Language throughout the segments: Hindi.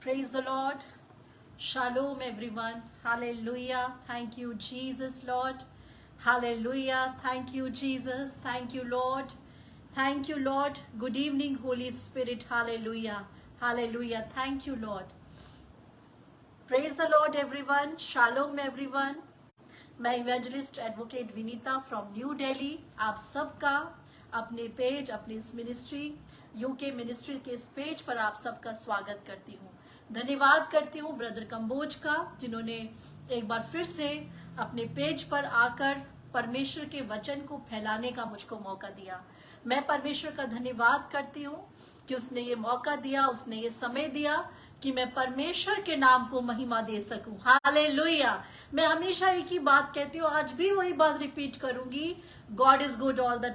Praise the Lord. Shalom, everyone. Hallelujah. Thank you, Jesus, Lord. Hallelujah. Thank you, Jesus. Thank you, Lord. Thank you, Lord. Good evening, Holy Spirit. Hallelujah. Hallelujah. Thank you, Lord. Praise the Lord, everyone. Shalom, everyone. मैं evangelist advocate Vinita from new Delhi आप सबका अपने पेज, अपनी इस मिनिस्ट्री यूके मिनिस्ट्री के इस पेज पर आप सबका स्वागत करती हूँ। धन्यवाद करती हूँ ब्रदर कंबोज का, जिन्होंने एक बार फिर से अपने पेज पर आकर परमेश्वर के वचन को फैलाने का मुझको मौका दिया। मैं परमेश्वर का धन्यवाद करती हूँ कि उसने ये मौका दिया, उसने ये समय दिया कि मैं परमेश्वर के नाम को महिमा दे सकूं। हालेलुया। मैं हमेशा एक ही बात कहती हूँ, आज भी वही बात रिपीट करूंगी, God is good all the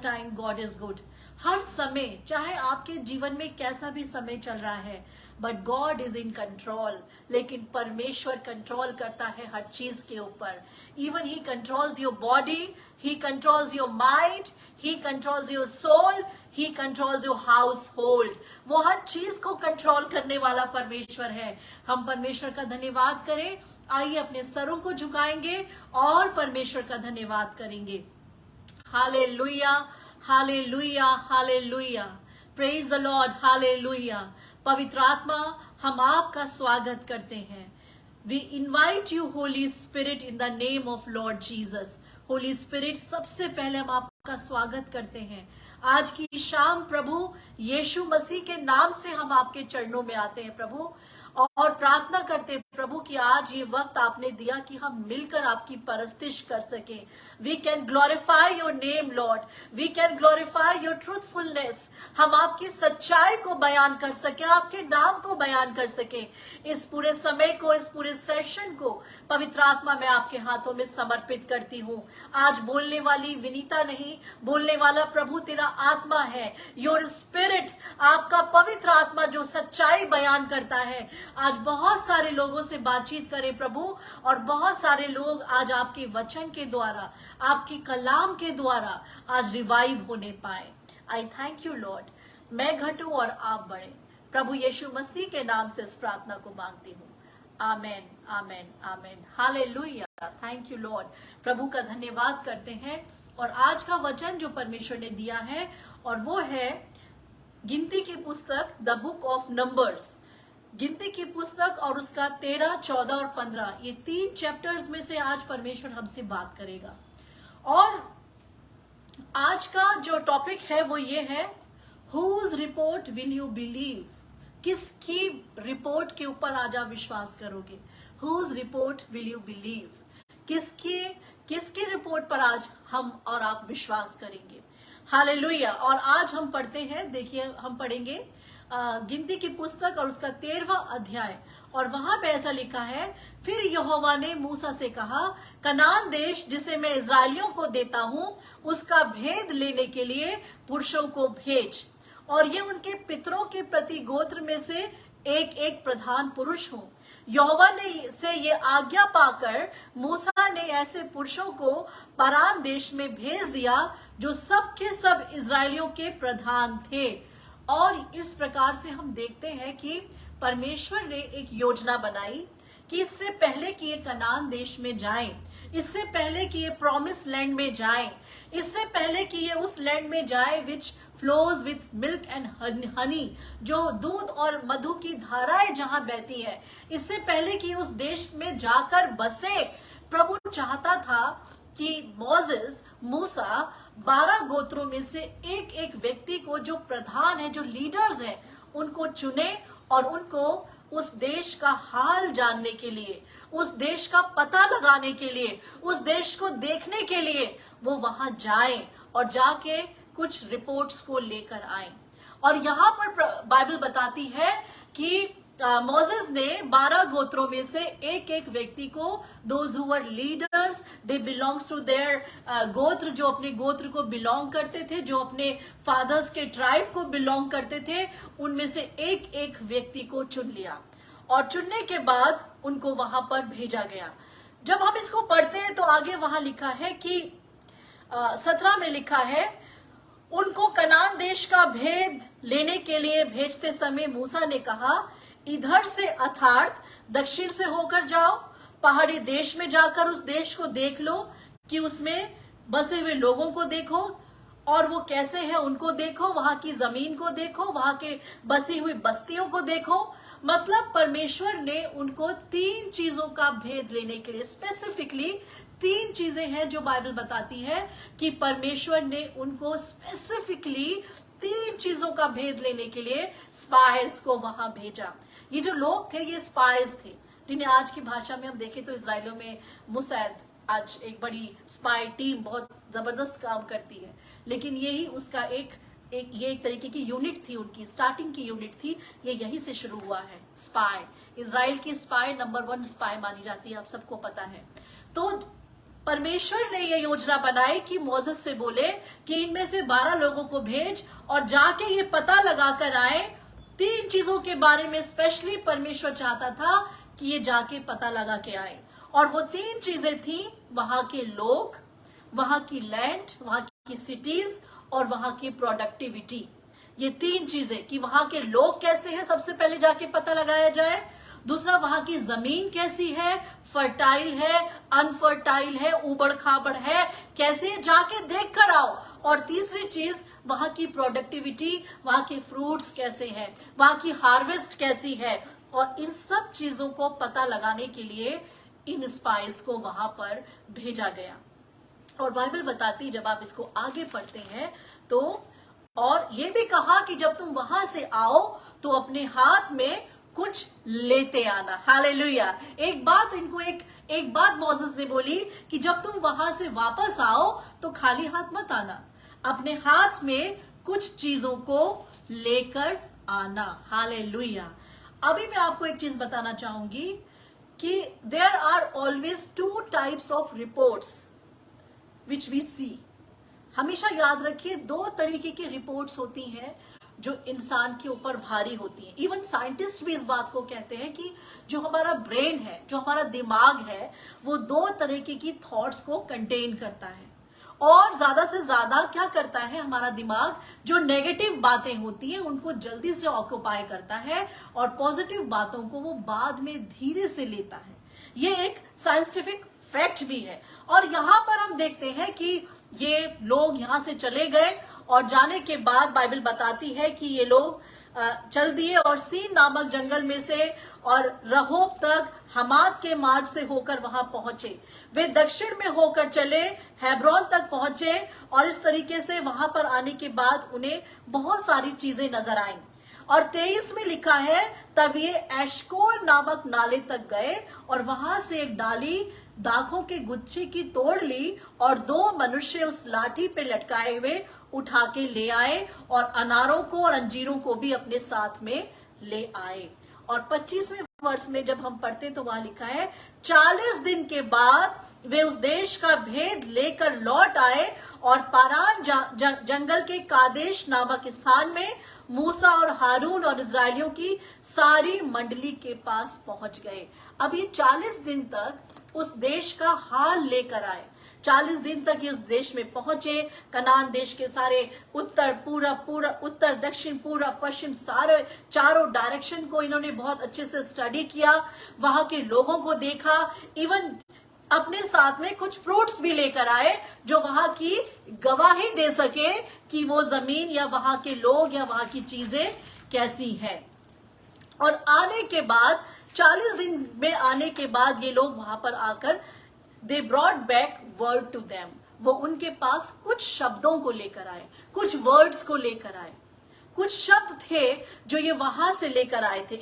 time God is good. हर समय, चाहे आपके जीवन में कैसा भी समय चल रहा है, but God is in control. लेकिन परमेश्वर कंट्रोल करता है हर चीज के ऊपर। Even he controls your body, he controls your mind, he controls your soul, he controls your household. वो हर चीज को कंट्रोल करने वाला परमेश्वर है। हम परमेश्वर का धन्यवाद करें। आइए अपने सरों को झुकाएंगे और परमेश्वर का धन्यवाद करेंगे। Hallelujah, hallelujah, hallelujah. Praise the Lord. Hallelujah. पवित्र आत्मा, हम आपका स्वागत करते हैं। We invite you, Holy Spirit, in the name of Lord Jesus. Holy Spirit, सबसे पहले हम आपका स्वागत करते हैं। आज की शाम प्रभु यीशु मसीह के नाम से हम आपके चरणों में आते हैं प्रभु, और प्रार्थना करते हैं प्रभु कि आज ये वक्त आपने दिया कि हम मिलकर आपकी परस्तिश कर सकें। We can glorify your name Lord, we can glorify your truthfulness. हम आपकी सच्चाई को बयान कर सके, आपके नाम को बयान कर सके। इस पूरे समय को, इस पूरे सेशन को पवित्र आत्मा मैं आपके हाथों में समर्पित करती हूँ। आज बोलने वाली विनीता नहीं, बोलने वाला प्रभु तेरा आत्मा है। योर स्पिरिट, आपका पवित्र आत्मा जो सच्चाई बयान करता है। आज बहुत सारे लोगों से बातचीत करें प्रभु, और बहुत सारे लोग आज आपके वचन के द्वारा, आपके कलाम के द्वारा आज रिवाइव होने पाए। I thank you Lord. मैं घटूं और आप बढ़े, प्रभु यीशु मसीह के नाम से इस प्रार्थना को मांगती हूँ। Amen, amen, amen. Hallelujah. Thank you Lord. प्रभु का धन्यवाद करते हैं। और आज का वचन जो परमेश्वर ने दिया है, और वो है गिनती की पुस्तक, द बुक ऑफ नंबर्स। गिनती की पुस्तक और उसका 13, 14 और 15, ये 3 चैप्टर्स में से आज परमेश्वर हमसे बात करेगा। और आज का जो टॉपिक है वो ये है, whose report will you believe. किसकी रिपोर्ट के ऊपर आज आप विश्वास करोगे? Whose report will you believe. किसकी रिपोर्ट पर आज हम और आप विश्वास करेंगे? हालेलुया। और आज हम पढ़ते हैं, देखिए हम पढ़ेंगे गिनती की पुस्तक और उसका 13वां अध्याय। और वहां पे ऐसा लिखा है, फिर यहोवा ने मूसा से कहा, कनान देश जिसे मैं इजराइलियों को देता हूं, उसका भेद लेने के लिए पुरुषों को भेज, और ये उनके पितरों के प्रति गोत्र में से एक एक प्रधान पुरुष हो। यहोवा ने से ये आज्ञा पाकर मूसा ने ऐसे पुरुषों को परान देश में भेज दिया जो सब के सब इजराइलियों के प्रधान थे। और इस प्रकार से हम देखते हैं कि परमेश्वर ने एक योजना बनाई कि इससे पहले कि ये कनान देश में जाएं, इससे पहले कि ये प्रॉमिस लैंड में जाएं, इससे पहले कि ये उस लैंड में जाए which flows with milk and honey, जो दूध और मधु की धाराएं जहां बहती है, इससे पहले कि उस देश में जाकर बसे, प्रभु चाहता था कि मूसा 12 गोत्रों में से एक एक व्यक्ति को, जो प्रधान है, जो लीडर्स हैं, उनको चुने और उनको उस देश का हाल जानने के लिए, उस देश का पता लगाने के लिए, उस देश को देखने के लिए वो वहां जाएं और जाके कुछ रिपोर्ट्स को लेकर आए। और यहाँ पर बाइबल बताती है कि मोसेस ने 12 गोत्रों में से एक एक व्यक्ति को, those who were leaders, they belongs to their गोत्र, जो अपने गोत्र को बिलोंग करते थे, जो अपने फादर्स के ट्राइब को बिलोंग करते थे, उनमें से एक एक व्यक्ति को चुन लिया। और चुनने के बाद उनको वहां पर भेजा गया। जब हम इसको पढ़ते हैं तो आगे वहां लिखा है कि 17 में लिखा है, उनको कनान देश का भेद लेने के लिए भेजते समय मूसा ने कहा, इधर से अर्थात दक्षिण से होकर जाओ, पहाड़ी देश में जाकर उस देश को देख लो कि उसमें बसे हुए लोगों को देखो और वो कैसे हैं उनको देखो, वहां की जमीन को देखो, वहां के बसी हुई बस्तियों को देखो। मतलब परमेश्वर ने उनको 3 चीजों का भेद लेने के लिए, स्पेसिफिकली 3 चीजें हैं जो बाइबल बताती है कि परमेश्वर ने उनको स्पेसिफिकली 3 चीजों का भेद लेने के लिए स्पाइस को वहां भेजा। ये जो लोग थे ये स्पाइस थे, जिन्हें आज की भाषा में हम देखें तो इजराइलों में मुसैद आज एक बड़ी स्पाई टीम बहुत जबरदस्त काम करती है, लेकिन यही उसका ये एक तरीके की यूनिट थी, उनकी स्टार्टिंग की यूनिट थी, ये यही से शुरू हुआ है। स्पाई, इजराइल की स्पाई नंबर 1 स्पाई मानी जाती है, आप सबको पता है। तो परमेश्वर ने ये योजना बनाई कि मोसेस से बोले कि इनमें से 12 लोगों को भेज और जाके ये पता लगा कर आए 3 चीजों के बारे में। स्पेशली परमेश्वर चाहता था कि ये जाके पता लगा के आए, और वो 3 चीजें थी, वहां के लोग, वहां की लैंड, वहां की सिटीज और वहां की प्रोडक्टिविटी। ये 3 चीजें कि वहां के लोग कैसे हैं सबसे पहले जाके पता लगाया जाए, दूसरा वहां की जमीन कैसी है, फर्टाइल है, अनफर्टाइल है, उबड़ खाबड़ है, कैसे जाके देख कर आओ, और तीसरी चीज वहां की प्रोडक्टिविटी, वहां के फ्रूट्स कैसे हैं, वहां की हार्वेस्ट कैसी है। और इन सब चीजों को पता लगाने के लिए इन स्पाइस को वहां पर भेजा गया। और बाइबल बताती, जब आप इसको आगे पढ़ते हैं तो, और ये भी कहा कि जब तुम वहां से आओ तो अपने हाथ में कुछ लेते आना। हालेलुया। एक बात मोसेस ने बोली कि जब तुम वहां से वापस आओ तो खाली हाथ मत आना, अपने हाथ में कुछ चीजों को लेकर आना। हालेलुया। अभी मैं आपको एक चीज बताना चाहूंगी कि there are always 2 types of reports which we see. हमेशा याद रखिए 2 तरीके की रिपोर्ट्स होती हैं जो इंसान के ऊपर भारी होती हैं। इवन साइंटिस्ट भी इस बात को कहते हैं कि जो हमारा ब्रेन है, जो हमारा दिमाग है, वो 2 तरीके की थॉट्स को कंटेन करता है। और ज्यादा से ज्यादा क्या करता है हमारा दिमाग, जो नेगेटिव बातें होती हैं उनको जल्दी से ऑक्युपाई करता है और पॉजिटिव बातों को वो बाद में धीरे से लेता है। ये एक साइंटिफिक फैक्ट भी है। और यहां पर हम देखते हैं कि ये लोग यहां से चले गए और जाने के बाद बाइबल बताती है कि ये लोग चल दिए और सीन नामक जंगल में से और रहोब तक हमाद के मार्ग से होकर वहां पहुंचे। वे दक्षिण में होकर चले, हेब्रोन तक पहुंचे, और इस तरीके से वहां पर आने के बाद उन्हें बहुत सारी चीजें नजर आईं। और 23 में लिखा है, तब ये एशकोल नामक नाले तक गए और वहां से एक डाली दाखों के गुच्छे की तोड़ ली और 2 मनुष्य उस लाठी पे लटकाए हुए उठा के ले आए और अनारों को और अंजीरों को भी अपने साथ में ले आए। और 25वें वर्ष में जब हम पढ़ते तो वहां लिखा है, 40 दिन के बाद वे उस देश का भेद लेकर लौट आए और पारान जंगल के कादेश नामक स्थान में मूसा और हारून और इजराइलियों की सारी मंडली के पास पहुंच गए। अब ये 40 दिन तक उस देश का हाल लेकर आए। 40 दिन तक ये उस देश में पहुंचे। कनान देश के सारे उत्तर दक्षिण पूर्व पश्चिम सारे चारों डायरेक्शन को इन्होंने बहुत अच्छे से स्टडी किया, वहां के लोगों को देखा, इवन अपने साथ में कुछ फ्रूट्स भी लेकर आए जो वहां की गवाही दे सके कि वो जमीन या वहां के लोग या वहां की चीजें कैसी हैं। और आने के बाद 40 दिन में आने के बाद ये लोग वहां पर आकर they brought back word to them, वो उनके पास कुछ शब्दों को लेकर आए, कुछ वर्ड्स को लेकर आए, कुछ शब्द थे जो ये वहां से लेकर आए थे।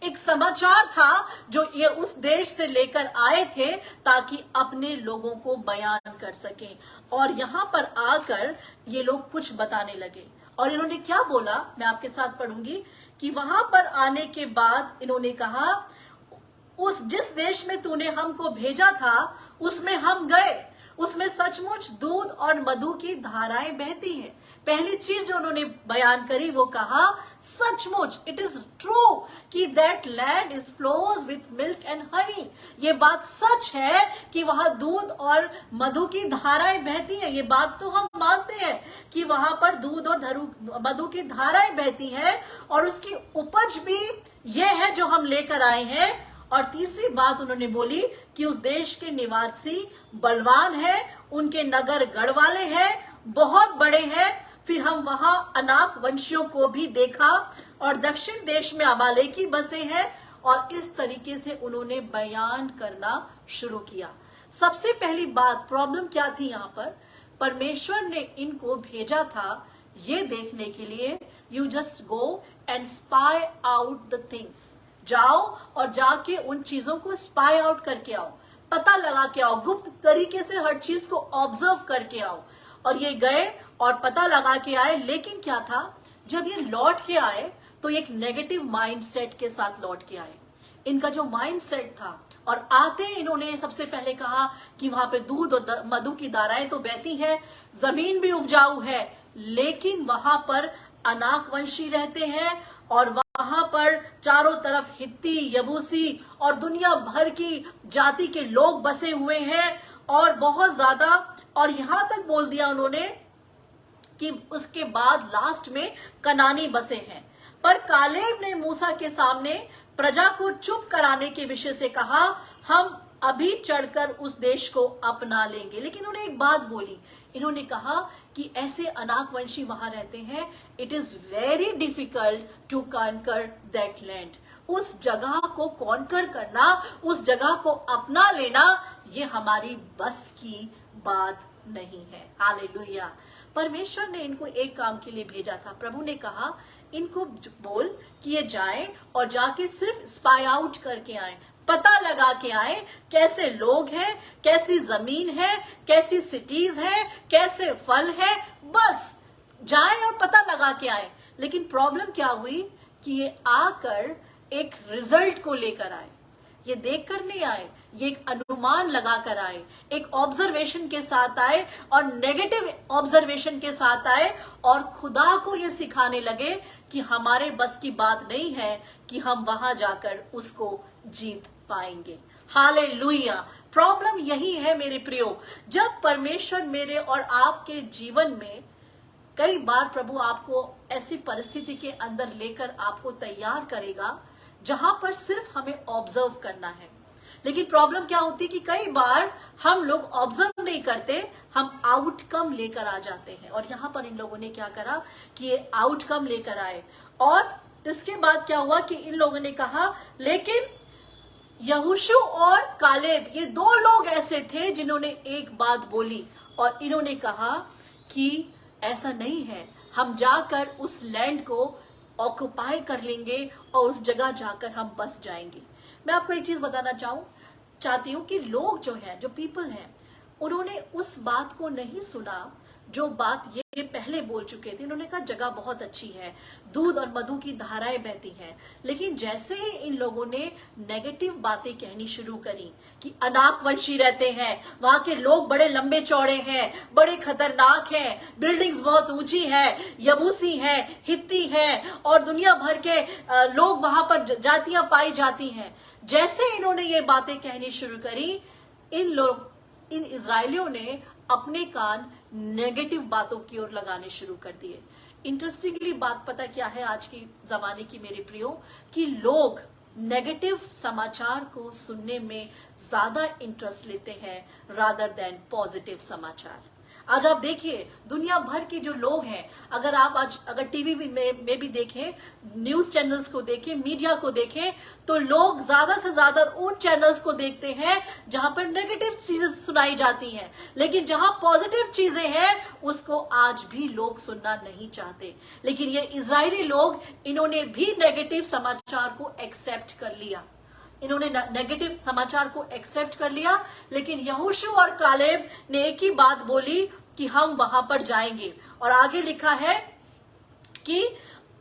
एक समाचार था जो ये उस देश से लेकर आए थे ताकि अपने लोगों को बयान कर सकें। और यहां पर आकर ये लोग कुछ बताने लगे और इन्होंने क्या बोला मैं आपके साथ पढ़ूंगी कि वहां पर आने के बाद इन्होंने कहा, उस जिस देश में तूने हमको भेजा था उसमें हम गए, उसमें सचमुच दूध और मधु की धाराएं बहती हैं। पहली चीज जो उन्होंने बयान करी वो कहा, सचमुच इट इज ट्रू कि that land is flows with milk and honey. ये बात सच है कि वहां दूध और मधु की धाराएं बहती हैं। ये बात तो हम मानते हैं कि वहां पर दूध और मधु की धाराएं बहती हैं, और उसकी उपज भी ये है जो हम लेकर आए हैं। और तीसरी बात उन्होंने बोली कि उस देश के निवासी बलवान हैं, उनके नगर गढ़ वाले हैं, बहुत बड़े हैं। फिर हम वहां अनाक वंशियों को भी देखा, और दक्षिण देश में अमालेकी बसे हैं। और इस तरीके से उन्होंने बयान करना शुरू किया। सबसे पहली बात, प्रॉब्लम क्या थी यहाँ पर? परमेश्वर ने इनको भेजा था ये देखने के लिए, you just go and spy out the things. जाओ और जाके उन चीजों को स्पाई आउट करके आओ, पता लगा के आओ, गुप्त तरीके से हर चीज को ऑब्जर्व करके आओ। और ये गए और पता लगा के आए। लेकिन क्या था, जब ये लौट के आए तो एक नेगेटिव माइंडसेट के साथ लौट के आए। इनका जो माइंडसेट था, और आते इन्होंने सबसे पहले कहा कि वहां पे दूध और मधु की धाराएं तो बहती हैं, जमीन भी उपजाऊ है, लेकिन वहां पर अनाकवंशी रहते हैं, और वहां पर चारों तरफ हित्ती, यबूसी और दुनिया भर की जाति के लोग बसे हुए हैं, और बहुत ज्यादा। और यहां तक बोल दिया उन्होंने कि उसके बाद लास्ट में कनानी बसे हैं। पर कालेब ने मूसा के सामने प्रजा को चुप कराने के विषय से कहा, हम अभी चढ़कर उस देश को अपना लेंगे। लेकिन उन्होंने एक बात बोली, इन्होंने कहा कि ऐसे अनाकवंशी वहां रहते हैं, it is very difficult to conquer that land. उस जगह को कॉन्कर करना, उस जगह को अपना लेना, ये हमारी बस की बात नहीं है। हालेलुया। परमेश्वर ने इनको एक काम के लिए भेजा था। प्रभु ने कहा, इनको बोल कि ये जाएं और जाके सिर्फ स्पाई आउट करके आए, पता लगा के आए कैसे लोग हैं, कैसी जमीन है, कैसी सिटीज हैं, कैसे फल है, बस जाएं और पता लगा के आए। लेकिन प्रॉब्लम क्या हुई कि ये आकर एक रिजल्ट को लेकर आए। ये देखकर नहीं आए, ये एक अनुमान लगा कर आए, एक ऑब्जर्वेशन के साथ आए, और नेगेटिव ऑब्जर्वेशन के साथ आए, और खुदा को ये सिखाने लगे कि हमारे बस की बात नहीं है कि हम वहां जाकर उसको जीत पाएंगे। हालेलुया। प्रॉब्लम यही है मेरे प्रियो, जब परमेश्वर मेरे और आपके जीवन में, कई बार प्रभु आपको ऐसी परिस्थिति के अंदर लेकर आपको तैयार करेगा जहां पर सिर्फ हमें ऑब्जर्व करना है। लेकिन प्रॉब्लम क्या होती है कि कई बार हम लोग ऑब्जर्व नहीं करते, हम आउटकम लेकर आ जाते हैं। और यहां पर इन लोगों ने क्या करा कि ये आउटकम लेकर आए। और इसके बाद क्या हुआ कि इन लोगों ने कहा, लेकिन यहोशू और कालेब, ये दो लोग ऐसे थे जिन्होंने एक बात बोली, और इन्होंने कहा कि ऐसा नहीं है, हम जाकर उस लैंड को ऑक्युपाई कर लेंगे और उस जगह जाकर हम बस जाएंगे। मैं आपको एक चीज बताना चाहती हूँ कि लोग जो हैं, जो पीपल हैं, उन्होंने उस बात को नहीं सुना जो बात ये पहले बोल चुके थे। इन्होंने कहा जगह बहुत अच्छी है, दूध और मधु की धाराएं बहती हैं। लेकिन जैसे ही इन लोगों ने नेगेटिव बातें कहनी शुरू करी कि अनाकवंशी रहते हैं, वहां के लोग बड़े लंबे चौड़े हैं, बड़े खतरनाक हैं, बिल्डिंग्स बहुत ऊंची है, यबूसी है, हित्ती है, और दुनिया भर के लोग वहां पर जातियां पाई जाती हैं। जैसे इन्होंने ये बातें कहनी शुरू करी, इन इजरायलियों ने अपने कान नेगेटिव बातों की ओर लगाने शुरू कर दिए। इंटरेस्टिंगली बात पता क्या है आज की जमाने की मेरे प्रियो, कि लोग नेगेटिव समाचार को सुनने में ज्यादा इंटरेस्ट लेते हैं रादर देन पॉजिटिव समाचार। आज आप देखिए दुनिया भर के जो लोग हैं, अगर टीवी में भी देखें, न्यूज चैनल्स को देखें, मीडिया को देखें, तो लोग ज्यादा से ज्यादा उन चैनल्स को देखते हैं जहां पर नेगेटिव चीजें सुनाई जाती हैं। लेकिन जहां पॉजिटिव चीजें हैं उसको आज भी लोग सुनना नहीं चाहते। लेकिन ये इजरायली लोग, इन्होंने भी नेगेटिव समाचार को एक्सेप्ट कर लिया, इन्होंने नेगेटिव समाचार को एक्सेप्ट कर लिया। लेकिन यहोशू और कालेब ने एक ही बात बोली कि हम वहां पर जाएंगे। और आगे लिखा है कि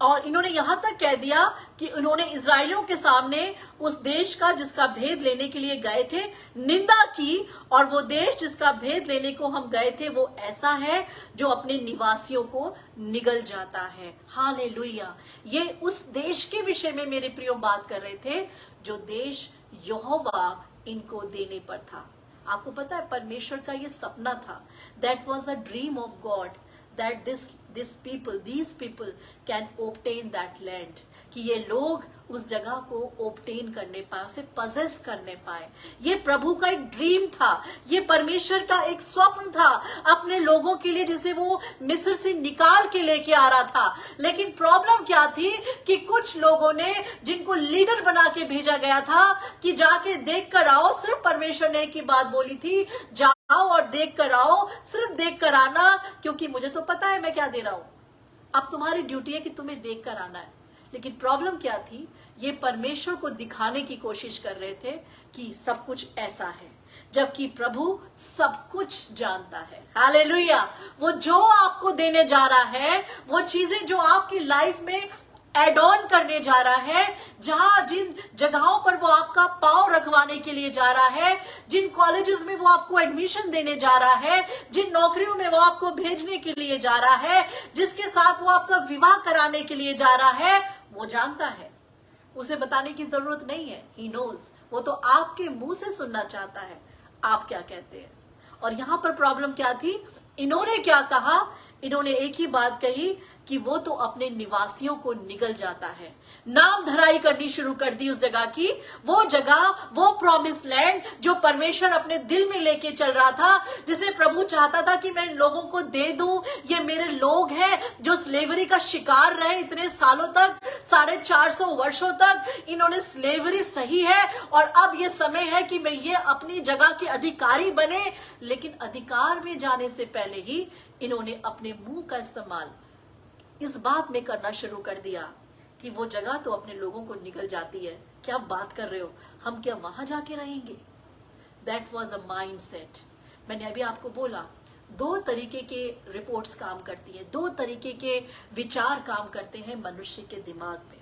और इन्होंने यहां तक कह दिया कि इन्होंने इजराइलियों के सामने उस देश का जिसका भेद लेने के लिए गए थे निंदा की, और वो देश जिसका भेद लेने को हम गए थे वो ऐसा है जो अपने निवासियों को निगल जाता है। हालेलुया। ये उस देश के विषय में मेरे प्रियो बात कर रहे थे जो देश यहोवा इनको देने पर था। आपको पता है परमेश्वर का ये सपना था, that was the dream of God, that these people can obtain that land, कि ये लोग उस जगह को obtain करने पाए, उसे possess करने पाए। ये प्रभु का एक ड्रीम था, ये परमेश्वर का एक स्वप्न था अपने लोगों के लिए, जिसे वो मिस्र से निकाल के लेके आ रहा था। लेकिन प्रॉब्लम क्या थी कि कुछ लोगों ने, जिनको लीडर बना के भेजा गया था कि जाके देख कर आओ, सिर्फ परमेश्वर ने एक ही बात बोली थी, आओ और देख कर आओ, सिर्फ देख कर आना, क्योंकि मुझे तो पता है मैं क्या दे रहा हूं, अब तुम्हारी ड्यूटी है कि तुम्हें देख कर आना है। लेकिन प्रॉब्लम क्या थी, ये परमेश्वर को दिखाने की कोशिश कर रहे थे कि सब कुछ ऐसा है, जबकि प्रभु सब कुछ जानता है। हालेलुया। वो जो आपको देने जा रहा है, वो चीजें जो आपकी लाइफ में एड ऑन करने जा रहा है, जहां जिन जगहों पर वो आपका पांव रखवाने के लिए जा रहा है, जिन कॉलेजेस में वो आपको एडमिशन देने जा रहा है, जिन नौकरियों में वो आपको भेजने के लिए जा रहा है, जिसके साथ वो आपका विवाह कराने के लिए जा रहा है, वो जानता है, उसे बताने की जरूरत नहीं है। He knows. वो तो आपके मुंह से सुनना चाहता है आप क्या कहते हैं। और यहां पर प्रॉब्लम क्या थी, इन्होंने क्या कहा, इन्होंने एक ही बात कही कि वो तो अपने निवासियों को निगल जाता है। नाम धराई करनी शुरू कर दी उस जगह की, वो जगह, वो प्रॉमिस लैंड जो परमेश्वर अपने दिल में लेके चल रहा था, जिसे प्रभु चाहता था कि मैं इन लोगों को दे दूं। ये मेरे लोग हैं जो स्लेवरी का शिकार रहे इतने सालों तक, 450 वर्षों तक इन्होंने स्लेवरी सही है, और अब ये समय है कि मैं ये अपनी जगह के अधिकारी बने। लेकिन अधिकार में जाने से पहले ही इन्होंने अपने मुंह का इस्तेमाल इस बात में करना शुरू कर दिया कि वो जगह तो अपने लोगों को निकल जाती है, क्या बात कर रहे हो, हम क्या वहां जाके रहेंगे। That was a mind set. मैंने अभी आपको बोला, दो तरीके के रिपोर्ट्स काम करती है, दो तरीके के विचार काम करते हैं मनुष्य के दिमाग में।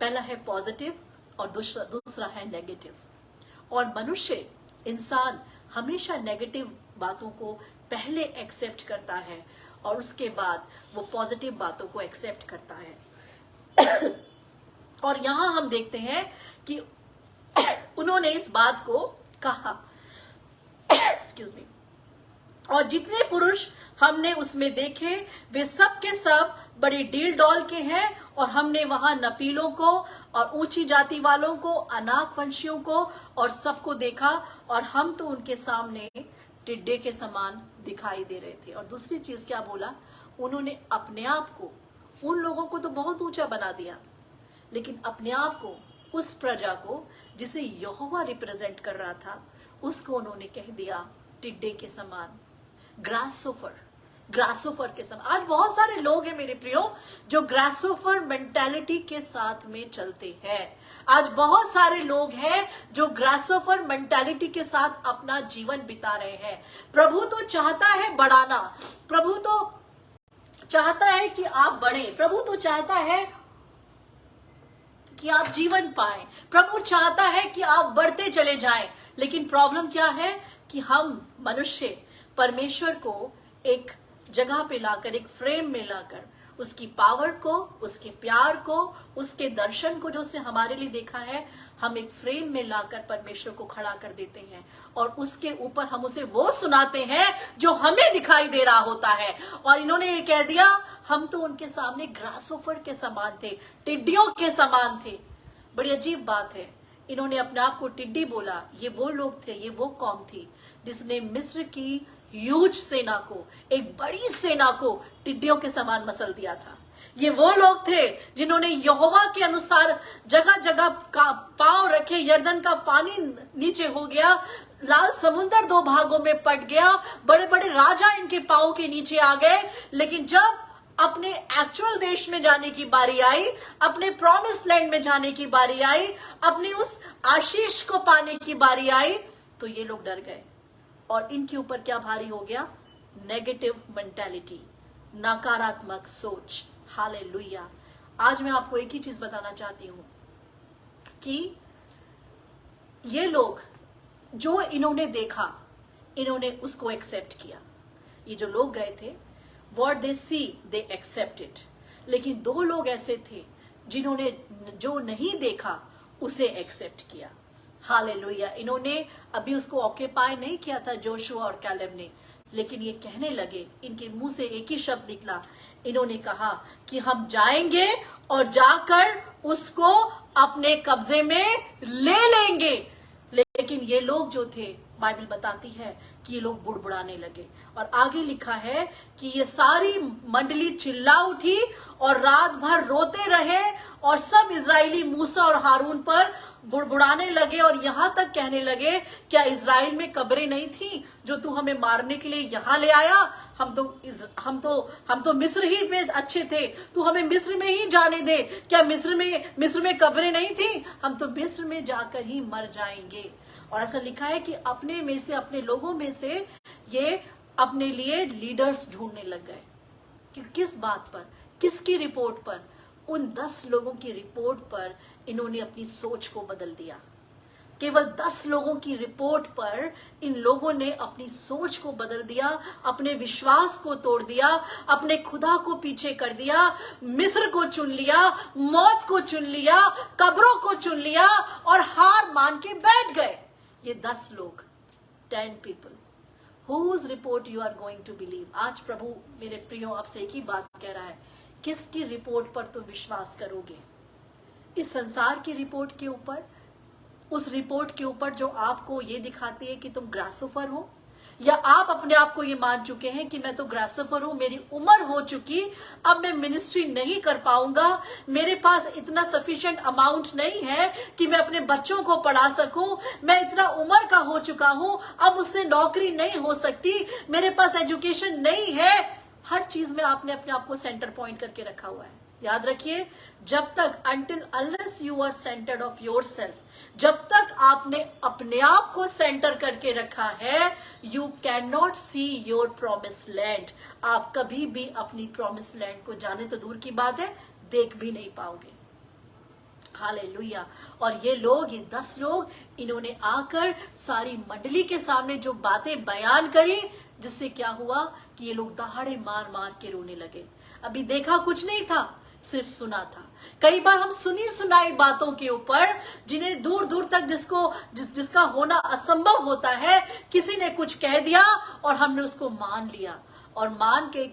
पहला है पॉजिटिव और दूसरा है नेगेटिव। और मनुष्य, इंसान हमेशा नेगेटिव बातों को पहले एक्सेप्ट करता है और उसके बाद वो पॉजिटिव बातों को एक्सेप्ट करता है। और यहां हम देखते हैं कि उन्होंने इस बात को कहा, एक्सक्यूज मी, और जितने पुरुष हमने उसमें देखे वे सब के सब बड़े डील डॉल के हैं, और हमने वहां नपीलों को और ऊंची जाति वालों को, अनाक वंशियों को और सबको देखा, और हम तो उनके सामने टिड्डे के समान दिखाई दे रहे थे। और दूसरी चीज क्या बोला, उन्होंने अपने आप को, उन लोगों को तो बहुत ऊंचा बना दिया, लेकिन अपने आप को, उस प्रजा को जिसे यहोवा रिप्रेजेंट कर रहा था, उसको उन्होंने कह दिया टिड्डे के समान, ग्रासोफर के समान। आज बहुत सारे लोग हैं मेरे प्रियो जो ग्रासोफर मेंटालिटी के साथ में चलते हैं। आज बहुत सारे लोग हैं जो ग्रासोफर मेंटालिटी के साथ अपना जीवन बिता रहे हैं। प्रभु तो चाहता है बढ़ाना, प्रभु तो चाहता है कि आप बढ़े, प्रभु तो चाहता है कि आप जीवन पाएं, प्रभु चाहता है कि आप बढ़ते चले जाएं। लेकिन प्रॉब्लम क्या है कि हम मनुष्य परमेश्वर को एक जगह पे लाकर, एक फ्रेम में लाकर, उसकी पावर को, उसके प्यार को, उसके दर्शन को जो उसने हमारे लिए देखा है, हम एक फ्रेम में लाकर परमेश्वर को खड़ा कर देते हैं, और उसके ऊपर हम उसे वो सुनाते हैं जो हमें दिखाई दे रहा होता है। और इन्होंने ये कह दिया, हम तो उनके सामने ग्रासोफर के समान थे, टिड्डियों के समान थे। बड़ी अजीब बात है, इन्होंने अपने आप को टिड्डी बोला। ये वो लोग थे, ये वो कौम थी जिसने मिस्र की ह्यूज सेना को, एक बड़ी सेना को टिड्डियों के समान मसल दिया था। ये वो लोग थे जिन्होंने यहोवा के अनुसार जगह जगह का पांव रखे, यर्दन का पानी नीचे हो गया, लाल समुंदर दो भागों में पट गया, बड़े बड़े राजा इनके पांव के नीचे आ गए। लेकिन जब अपने एक्चुअल देश में जाने की बारी आई, अपने प्रॉमिस लैंड में जाने की बारी आई, अपनी उस आशीष को पाने की बारी आई, तो ये लोग डर गए। और इनके ऊपर क्या भारी हो गया, नेगेटिव मेंटालिटी, नकारात्मक सोच। हालेलुया। आज मैं आपको एक ही चीज बताना चाहती हूं कि ये लोग जो इन्होंने देखा, इन्होंने उसको एक्सेप्ट किया। ये जो लोग गए थे, what they see they accept it. लेकिन 2 लोग ऐसे थे जिन्होंने जो नहीं देखा उसे एक्सेप्ट किया। हालेलुया। इन्होंने अभी उसको ऑक्यूपाई नहीं किया था जोशुआ और कैलेब ने, लेकिन ये कहने लगे, इनके मुंह से एक ही शब्द निकला, इन्होंने कहा कि हम जाएंगे और जाकर उसको अपने कब्जे में ले लेंगे। लेकिन ये लोग जो थे, बाइबल बताती है कि ये लोग बुड़बुड़ाने लगे। और आगे लिखा है कि ये सारी मंडली चिल्ला उठी और रात भर रोते रहे और सब इजरायली मूसा और हारून पर बुड़बुड़ाने लगे और यहां तक कहने लगे, क्या इजराइल में कब्रें नहीं थी जो तू हमें मारने के लिए यहां ले आया? हम तो मिस्र ही में अच्छे थे, तू हमें मिस्र में ही जाने दे। क्या मिस्र में कब्रें नहीं थी? हम तो मिस्र में जाकर ही मर जाएंगे। और ऐसा लिखा है कि अपने में से, अपने लोगों में से ये अपने लिए लीडर्स ढूंढने लग गए। कि किस बात पर, किसकी रिपोर्ट पर? उन 10 लोगों की रिपोर्ट पर इन्होंने अपनी सोच को बदल दिया। केवल 10 लोगों की रिपोर्ट पर इन लोगों ने अपनी सोच को बदल दिया, अपने विश्वास को तोड़ दिया, अपने खुदा को पीछे कर दिया, मिस्र को चुन लिया, मौत को चुन लिया, कब्रों को चुन लिया और हार मान के बैठ गए। ये 10 लोग, 10 people, whose report you are going to believe? आज प्रभु मेरे प्रियो आपसे एक ही बात कह रहा है, किसकी रिपोर्ट पर तुम विश्वास करोगे? इस संसार की रिपोर्ट के ऊपर, उस रिपोर्ट के ऊपर जो आपको ये दिखाती है कि तुम ग्रासोफर हो, या आप अपने आप को ये मान चुके हैं कि मैं तो ग्रासोफर हूं, मेरी उम्र हो चुकी, अब मैं मिनिस्ट्री नहीं कर पाऊंगा, मेरे पास इतना सफिशिएंट अमाउंट नहीं है कि मैं अपने बच्चों को पढ़ा सकूं, मैं इतना उम्र का हो चुका हूं, अब मुझसे नौकरी नहीं हो सकती, मेरे पास एजुकेशन नहीं है। हर चीज में आपने अपने आप को सेंटर पॉइंट करके रखा हुआ है। याद रखिए, जब तक unless you are centred of yourself, जब तक आपने अपने आप को सेंटर करके रखा है, you can not see your promise land. आप कभी भी अपनी प्रॉमिस लैंड को जाने तो दूर की बात है, देख भी नहीं पाओगे। हालेलुया। और ये लोग, ये 10 लोग, इन्होंने आकर सारी मंडली के सामने जो बातें बयान करी, जिससे क्या हुआ कि ये लोग दहाड़े मार मार के रोने लगे। अभी देखा कुछ नहीं था, सिर्फ सुना था। कई बार हम सुनी सुनाई बातों के ऊपर, जिन्हें दूर दूर तक जिसका होना असंभव होता है, किसी ने कुछ कह दिया और हमने उसको मान लिया और मान के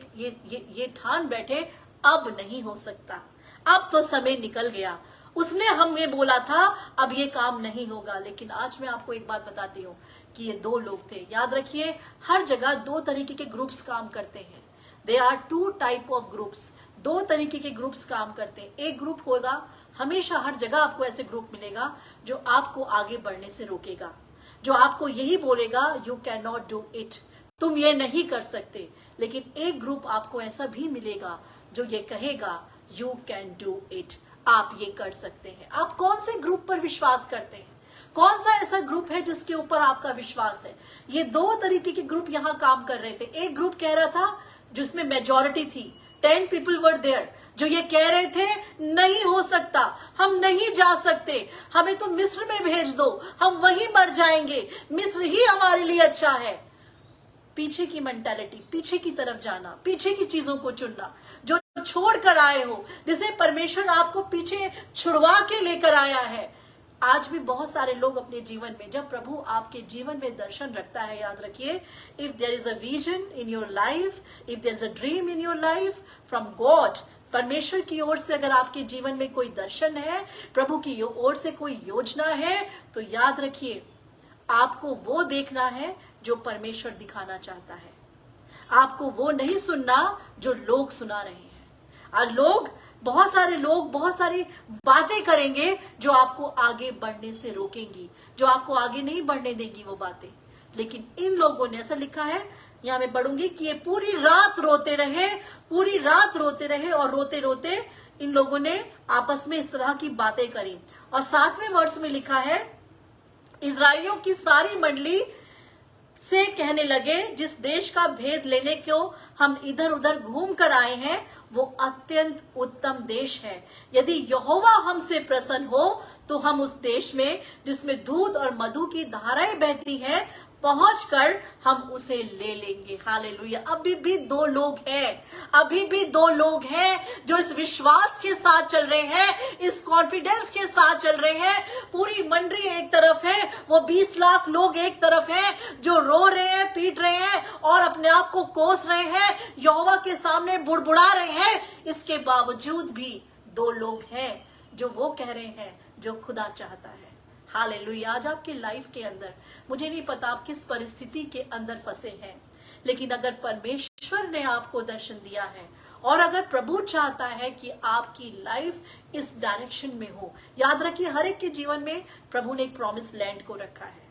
ये ठान बैठे, अब नहीं हो सकता, अब तो समय निकल गया, उसने हमें बोला था, अब ये काम नहीं होगा। लेकिन आज मैं आपको एक बात बताती हूँ कि ये 2 लोग थे। याद रखिए, हर जगह 2 तरीके के ग्रुप्स काम करते हैं। They are 2 type of groups. 2 तरीके के ग्रुप्स काम करते हैं। एक ग्रुप होगा, हमेशा हर जगह आपको ऐसे ग्रुप मिलेगा जो आपको आगे बढ़ने से रोकेगा, जो आपको यही बोलेगा you can not do it, तुम ये नहीं कर सकते। लेकिन एक ग्रुप आपको ऐसा भी मिलेगा जो ये कहेगा यू कैन डू इट, आप ये कर सकते हैं। आप कौन से ग्रुप पर विश्वास करते हैं? कौन सा ऐसा ग्रुप है जिसके ऊपर आपका विश्वास है? ये 2 तरीके के ग्रुप यहाँ काम कर रहे थे। एक ग्रुप कह रहा था, जिसमें मेजॉरिटी थी, 10 people वर देयर, जो ये कह रहे थे नहीं हो सकता, हम नहीं जा सकते, हमें तो मिस्र में भेज दो, हम वहीं मर जाएंगे, मिस्र ही हमारे लिए अच्छा है। पीछे की मेंटालिटी, पीछे की तरफ जाना, पीछे की चीजों को चुनना, जो छोड़ कर आए हो, जिसे परमेश्वर आपको पीछे छुड़वा के लेकर आया है। आज भी बहुत सारे लोग अपने जीवन में, जब प्रभु आपके जीवन में दर्शन रखता है, याद रखिए, if there is a vision in your life, if there is a dream in your life from God, परमेश्वर की ओर से अगर आपके जीवन में कोई दर्शन है, प्रभु की ओर से कोई योजना है, तो याद रखिए, आपको वो देखना है जो परमेश्वर दिखाना चाहता है। आपको वो नहीं सुनना जो लोग सुना रहे हैं। और बहुत सारे लोग बहुत सारी बातें करेंगे जो आपको आगे बढ़ने से रोकेंगी, जो आपको आगे नहीं बढ़ने देंगी वो बातें। लेकिन इन लोगों ने, ऐसा लिखा है, यहां मैं पढ़ूंगी, कि ये पूरी रात रोते रहे, पूरी रात रोते रहे, और रोते रोते इन लोगों ने आपस में इस तरह की बातें करी। और 7वें वर्ष में लिखा है, इजराइलियों की सारी मंडली से कहने लगे, जिस देश का भेद लेने को हम इधर उधर घूम कर आए हैं वो अत्यंत उत्तम देश है। यदि यहोवा हमसे प्रसन्न हो तो हम उस देश में जिसमें दूध और मधु की धाराएं बहती हैं पहुंचकर हम उसे ले लेंगे। हालेलुया। अभी भी दो लोग हैं जो इस विश्वास के साथ चल रहे हैं, इस कॉन्फिडेंस के साथ चल रहे हैं। पूरी मंडली एक तरफ है, वो 20 लाख लोग एक तरफ हैं जो रो रहे हैं, पीट रहे हैं और अपने आप को कोस रहे हैं, यहोवा के सामने बुड़बुड़ा रहे हैं। इसके बावजूद भी दो लोग हैं जो वो कह रहे हैं जो खुदा चाहता है। हालेलुया। आज आपके लाइफ के अंदर, मुझे नहीं पता आप किस परिस्थिति के अंदर फंसे हैं, लेकिन अगर परमेश्वर ने आपको दर्शन दिया है और अगर प्रभु चाहता है कि आपकी लाइफ इस डायरेक्शन में हो, याद रखिए हर एक के जीवन में प्रभु ने एक प्रॉमिस लैंड को रखा है।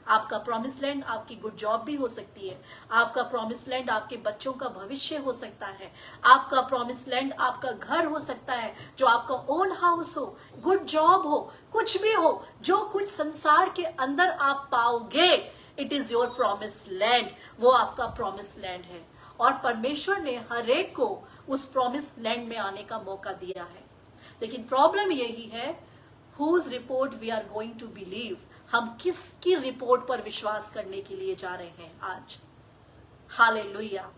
आपका प्रॉमिस लैंड आपकी गुड जॉब भी हो सकती है, आपका प्रॉमिस लैंड आपके बच्चों का भविष्य हो सकता है, आपका प्रॉमिस लैंड आपका घर हो सकता है, जो आपका ओन हाउस हो, गुड जॉब हो, कुछ भी हो, जो कुछ संसार के अंदर आप पाओगे, it is your promise land, वो आपका प्रॉमिस लैंड है। और परमेश्वर ने हर एक को उस प्रॉमिस लैंड में आने का मौका दिया है। लेकिन प्रॉब्लम यही है, whose report we are going to believe, हम किसकी रिपोर्ट पर विश्वास करने के लिए जा रहे हैं आज। हालेलुया।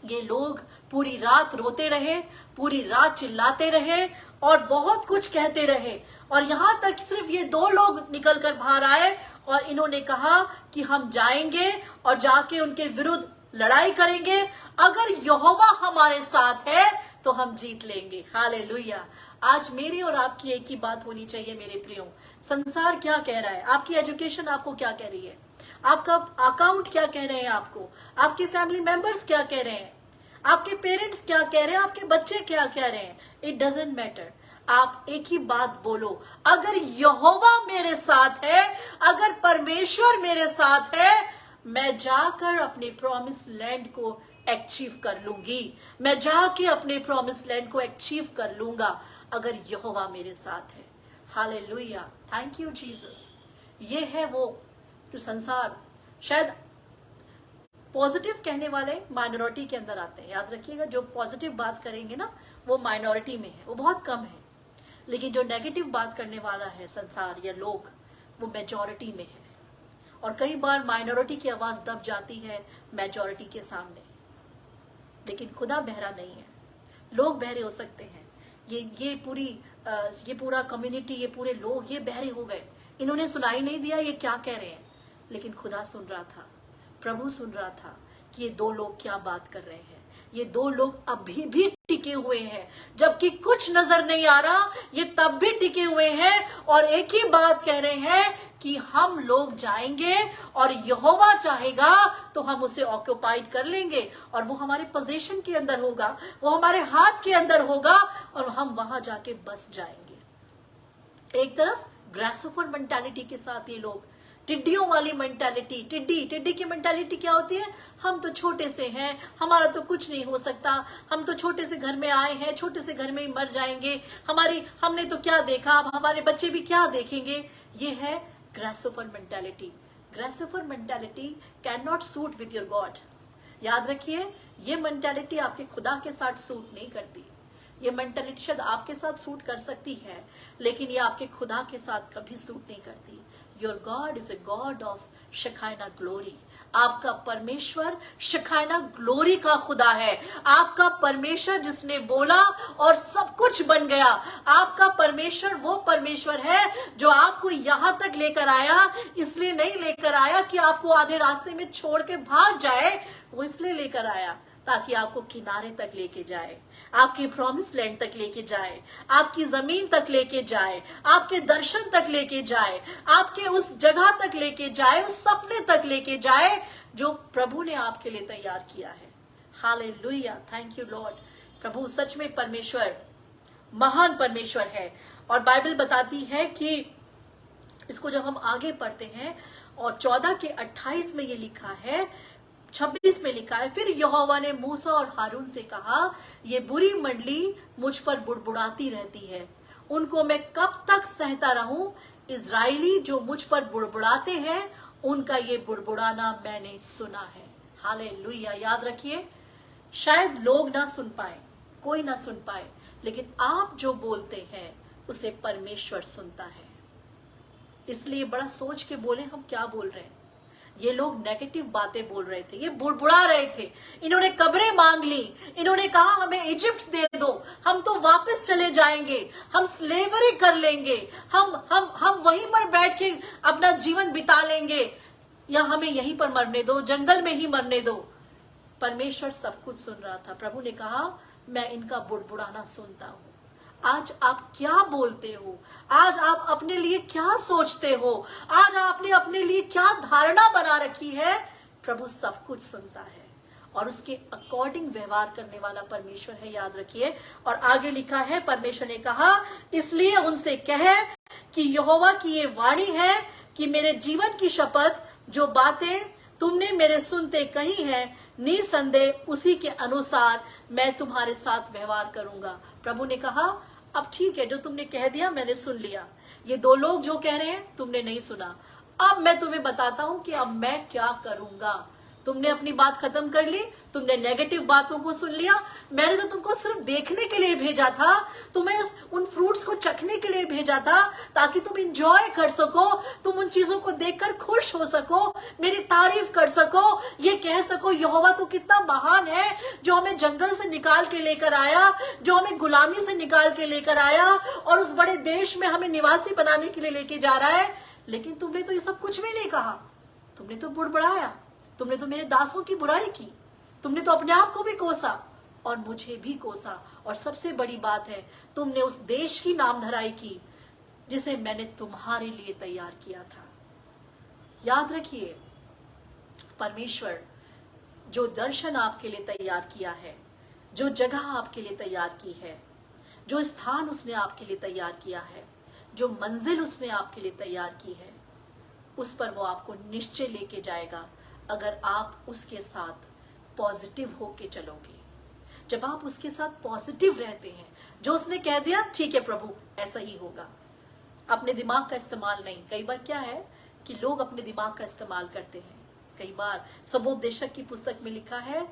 ये लोग पूरी रात रोते रहे, पूरी रात चिल्लाते रहे और बहुत कुछ कहते रहे, और यहां तक सिर्फ ये दो लोग निकल कर बाहर आए और इन्होंने कहा कि हम जाएंगे और जाके उनके विरुद्ध लड़ाई करेंगे, अगर यहोवा हमारे साथ है तो हम जीत लेंगे। हालेलुया। आज मेरी और आपकी एक ही बात होनी चाहिए मेरे प्रियो, संसार क्या कह रहा है, आपकी एजुकेशन आपको क्या कह रही है, आपका अकाउंट क्या कह रहे हैं आपको, आपके फैमिली मेंबर्स क्या कह रहे हैं, आपके पेरेंट्स क्या कह रहे हैं, आपके बच्चे क्या कह रहे हैं, इट डजंट मैटर। आप एक ही बात बोलो, अगर यहोवा मेरे साथ है, अगर परमेश्वर मेरे साथ है, मैं जाकर अपने प्रॉमिस लैंड को अचीव कर लूंगी, मैं जाके अपने प्रॉमिस लैंड को अचीव कर लूंगा अगर यहोवा मेरे साथ है। हालेलुया। Thank you Jesus. ये है वो जो संसार शायद पॉजिटिव कहने वाले माइनॉरिटी के अंदर आते हैं। याद रखिएगा, जो पॉजिटिव बात करेंगे ना वो माइनॉरिटी में है, वो बहुत कम है, लेकिन जो नेगेटिव बात करने वाला है संसार या लोग, वो मेजॉरिटी में है। और कई बार माइनॉरिटी की आवाज दब जाती है मेजॉरिटी के सामने, लेकिन खुदा बहरा नहीं है। लोग बहरे हो सकते हैं, ये पूरा कम्युनिटी, ये पूरे लोग ये बहरे हो गए, इन्होंने सुनाई नहीं दिया ये क्या कह रहे हैं, लेकिन खुदा सुन रहा था, प्रभु सुन रहा था कि ये दो लोग क्या बात कर रहे हैं। ये दो लोग अभी भी टिके हुए हैं, जबकि कुछ नजर नहीं आ रहा, ये तब भी टिके हुए हैं और एक ही बात कह रहे हैं कि हम लोग जाएंगे और यहोवा चाहेगा तो हम उसे ऑक्युपाइड कर लेंगे और वो हमारे पोजीशन के अंदर होगा, वो हमारे हाथ के अंदर होगा और हम वहां जाके बस जाएंगे। एक तरफ ग्रेसोफर मेंटालिटी के साथ ये लोग, टिड्डियों वाली मेंटालिटी, टिड्डी की मेंटालिटी क्या होती है, हम तो छोटे से हैं, हमारा तो कुछ नहीं हो सकता, हम तो छोटे से घर में आए हैं, छोटे से घर में ही मर जाएंगे, हमने तो क्या देखा, अब हमारे बच्चे भी क्या देखेंगे। ये है grasshopper mentality. Grasshopper mentality cannot suit with your God. याद रखिए, ये मेंटालिटी आपके खुदा के साथ सूट नहीं करती। ये मेंटालिटी शायद आपके साथ सूट कर सकती है, लेकिन ये आपके खुदा के साथ कभी सूट नहीं करती। Your God is a God of shekinah glory. आपका परमेश्वर शखाइना ग्लोरी का खुदा है। आपका परमेश्वर जिसने बोला और सब कुछ बन गया। आपका परमेश्वर वो परमेश्वर है जो आपको यहां तक लेकर आया, इसलिए नहीं लेकर आया कि आपको आधे रास्ते में छोड़ के भाग जाए, वो इसलिए लेकर आया ताकि आपको किनारे तक लेके जाए, आपके प्रॉमिस लैंड तक लेके जाए, आपकी जमीन तक लेके जाए, आपके दर्शन तक लेके जाए, आपके उस जगह तक लेके जाए, उस सपने तक लेके जाए जो प्रभु ने आपके लिए तैयार किया है। हालेलुया। Thank you Lord. प्रभु सच में परमेश्वर महान परमेश्वर है। और बाइबल बताती है कि इसको जब हम आगे पढ़ते हैं और 14 के 28 में ये लिखा है, 26 में लिखा है, फिर यहोवा ने मूसा और हारून से कहा, ये बुरी मंडली मुझ पर बुड़बुड़ाती रहती है, उनको मैं कब तक सहता रहूं? इजराइली जो मुझ पर बुड़बुड़ाते हैं उनका ये बुड़बुड़ाना मैंने सुना है। हालेलुया। याद रखिए, शायद लोग ना सुन पाए, कोई ना सुन पाए, लेकिन आप जो बोलते हैं उसे परमेश्वर सुनता है। इसलिए बड़ा सोच के बोले हम क्या बोल रहे हैं। ये लोग नेगेटिव बातें बोल रहे थे, ये बुड़बुड़ा रहे थे, इन्होंने कब्रें मांग ली, इन्होंने कहा हमें इजिप्ट दे दो, हम तो वापस चले जाएंगे, हम स्लेवरी कर लेंगे, हम वहीं पर बैठ के अपना जीवन बिता लेंगे, या हमें यहीं पर मरने दो, जंगल में ही मरने दो। परमेश्वर सब कुछ सुन रहा था। प्रभु ने कहा मैं इनका बुड़बुड़ाना सुनता हूं। आज आप क्या बोलते हो, आज आप अपने लिए क्या सोचते हो, आज आपने अपने लिए क्या धारणा बना रखी है, प्रभु सब कुछ सुनता है और उसके अकॉर्डिंग व्यवहार करने वाला परमेश्वर है। याद रखिए। और आगे लिखा है, परमेश्वर ने कहा इसलिए उनसे कहे कि यहोवा की ये वाणी है कि मेरे जीवन की शपथ, जो बातें तुमने मेरे सुनते कही है, निसंदेह उसी के अनुसार मैं तुम्हारे साथ व्यवहार करूंगा। प्रभु ने कहा अब ठीक है, जो तुमने कह दिया मैंने सुन लिया, ये दो लोग जो कह रहे हैं तुमने नहीं सुना, अब मैं तुम्हें बताता हूं कि अब मैं क्या करूंगा। तुमने अपनी बात खत्म कर ली, तुमने नेगेटिव बातों को सुन लिया, मैंने तो तुमको सिर्फ देखने के लिए भेजा था, तुम्हें उन फ्रूट्स को चखने के लिए भेजा था, ताकि तुम इंजॉय कर सको, तुम उन चीजों को देखकर खुश हो सको, मेरी तारीफ कर सको, ये कह सको यहोवा तो कितना महान है, जो हमें जंगल से निकाल के लेकर आया, जो हमें गुलामी से निकाल के लेकर आया और उस बड़े देश में हमें निवासी बनाने के लिए लेके जा रहा है। लेकिन तुमने तो ये सब कुछ भी नहीं कहा, तुमने तो बुड़बुड़ाया, तुमने तो मेरे दासों की बुराई की, तुमने तो अपने आप को भी कोसा और मुझे भी कोसा, और सबसे बड़ी बात है तुमने उस देश की नामधराई की जिसे मैंने तुम्हारे लिए तैयार किया था। याद रखिए, परमेश्वर जो दर्शन आपके लिए तैयार किया है, जो जगह आपके लिए तैयार की है, जो स्थान उसने आपके लिए तैयार किया है, जो मंजिल उसने आपके लिए तैयार की है, उस पर वो आपको निश्चय लेके जाएगा, अगर आप उसके साथ पॉजिटिव होके चलोगे। जब आप उसके साथ पॉजिटिव रहते हैं, जो उसने कह दिया ठीक है प्रभु ऐसा ही होगा, अपने दिमाग का इस्तेमाल नहीं। कई बार क्या है कि लोग अपने दिमाग का इस्तेमाल करते हैं। कई बार सबोपदेशक की पुस्तक में लिखा है,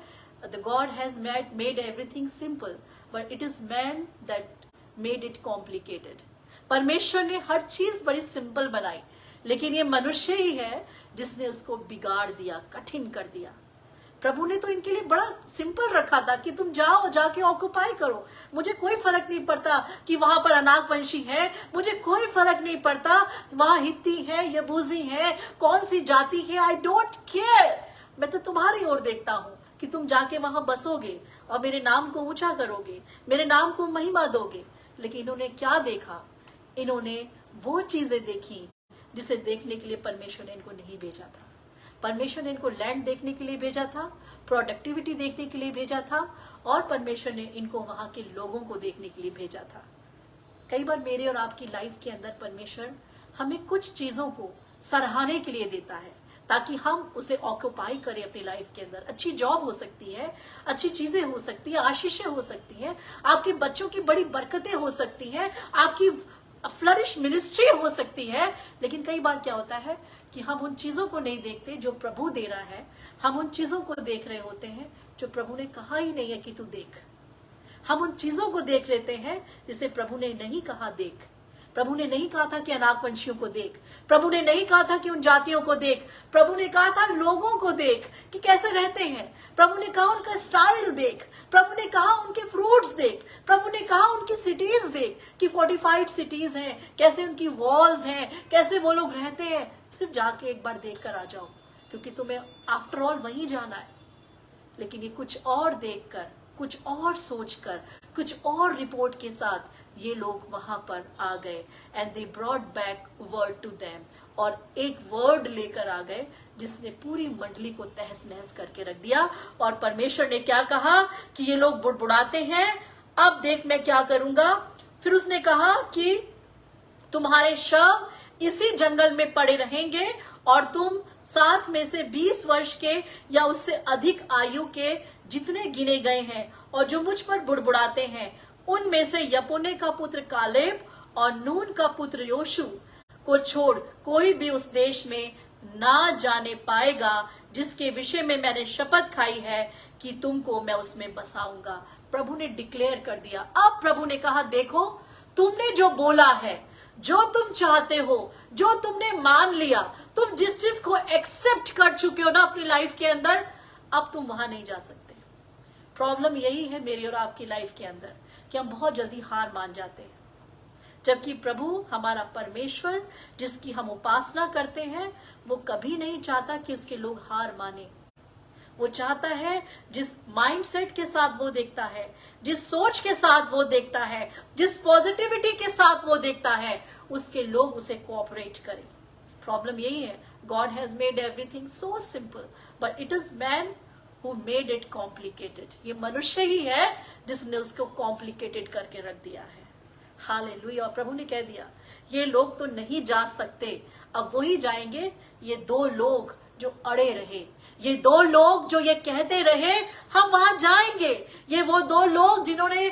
the God has made everything simple but it is man that made it complicated. परमेश्वर ने हर चीज बड़ी सिंपल बनाई, लेकिन ये मनुष्य ही है जिसने उसको बिगाड़ दिया, कठिन कर दिया। प्रभु ने तो इनके लिए बड़ा सिंपल रखा था कि तुम जाओ, जाके ऑक्युपाई करो, मुझे कोई फर्क नहीं पड़ता कि वहां पर अनाकवंशी है, मुझे कोई फर्क नहीं पड़ता वहां हित्ती है, यबूसी है, कौन सी जाति है, आई डोंट केयर। मैं तो तुम्हारी ओर देखता हूं कि तुम जाके वहां बसोगे और मेरे नाम को ऊंचा करोगे, मेरे नाम को महिमा दोगे। लेकिन इन्होंने क्या देखा? इन्होंने वो चीजें देखी जिसे देखने के लिए परमेश्वर ने इनको नहीं भेजा था। परमेश्वर ने इनको लैंड देखने के लिए भेजा था, प्रोडक्टिविटी देखने के लिए भेजा था, और परमेश्वर ने इनको वहां के लोगों को देखने के लिए भेजा था। कई बार मेरे और आपकी लाइफ के अंदर परमेश्वर हमें कुछ चीजों को सराहने के लिए देता है ताकि हम उसे ऑक्युपाई करें अपनी लाइफ के अंदर। अच्छी जॉब हो सकती है, अच्छी चीजें हो सकती है, आशीषें हो सकती हैं, आपके बच्चों की बड़ी बरकतें हो सकती हैं, आपकी फ्लरिश मिनिस्ट्री हो सकती है। लेकिन कई बार क्या होता है कि हम उन चीजों को नहीं देखते जो प्रभु दे रहा है, हम उन चीजों को देख रहे होते हैं जो प्रभु ने कहा ही नहीं है कि तू देख। हम उन चीजों को देख लेते हैं जिसे प्रभु ने नहीं कहा देख। प्रभु ने नहीं कहा था कि अनाकवंशियों को देख, प्रभु ने नहीं कहा था कि उन जातियों को देख, प्रभु ने कहा था लोगों को देख कि कैसे रहते हैं, प्रभु ने कहा उनका स्टाइल देख, प्रभु ने कहा उनके फ्रूट्स देख, प्रभु ने कहा उनकी सिटीज देख कि फोर्टिफाइड सिटीज हैं, कैसे उनकी वॉल्स हैं, कैसे वो लोग रहते हैं। सिर्फ जाके एक बार देख कर आ जाओ, क्योंकि तुम्हें आफ्टर ऑल वहीं जाना है। लेकिन ये कुछ और देखकर, कुछ और सोचकर, कुछ और रिपोर्ट के साथ ये लोग वहां पर आ गए, and they brought back word to them, और एक वर्ड लेकर आ गए जिसने पूरी मंडली को तहस नहस करके रख दिया। और परमेश्वर ने क्या कहा कि ये लोग बुड़बुड़ाते हैं, अब देख मैं क्या करूंगा। फिर उसने कहा कि तुम्हारे शव इसी जंगल में पड़े रहेंगे, और तुम 7 में से 20 वर्ष के या उससे अधिक आयु के जितने गिने गए हैं और जो मुझ पर बुड़बुड़ाते हैं, उनमें से यपुन्ने का पुत्र कालेब और नून का पुत्र योशु को छोड़ कोई भी उस देश में ना जाने पाएगा, जिसके विषय में मैंने शपथ खाई है कि तुमको मैं उसमें बसाऊंगा। प्रभु ने डिक्लेयर कर दिया। अब प्रभु ने कहा, देखो तुमने जो बोला है, जो तुम चाहते हो, जो तुमने मान लिया, तुम जिस चीज को एक्सेप्ट कर चुके हो ना अपनी लाइफ के अंदर, अब तुम वहां नहीं जा सकते। प्रॉब्लम यही है मेरी और आपकी लाइफ के अंदर कि हम बहुत जल्दी हार मान जाते हैं, जबकि प्रभु हमारा परमेश्वर जिसकी हम उपासना करते हैं, वो कभी नहीं चाहता कि उसके लोग हार माने। वो चाहता है जिस माइंडसेट के साथ वो देखता है, जिस सोच के साथ वो देखता है, जिस पॉजिटिविटी के साथ वो देखता है, उसके लोग उसे कोऑपरेट करें। प्रॉब्लम यही है, God has made everything so simple but it is man who made it complicated. ये मनुष्य ही है जिसने उसको कॉम्प्लिकेटेड करके रख दिया है। हालेलुया। और प्रभु ने कह दिया, ये लोग तो नहीं जा सकते, अब वही जाएंगे, ये दो लोग जो अड़े रहे, ये दो लोग जो ये कहते रहे हम वहां जाएंगे, ये वो दो लोग जिन्होंने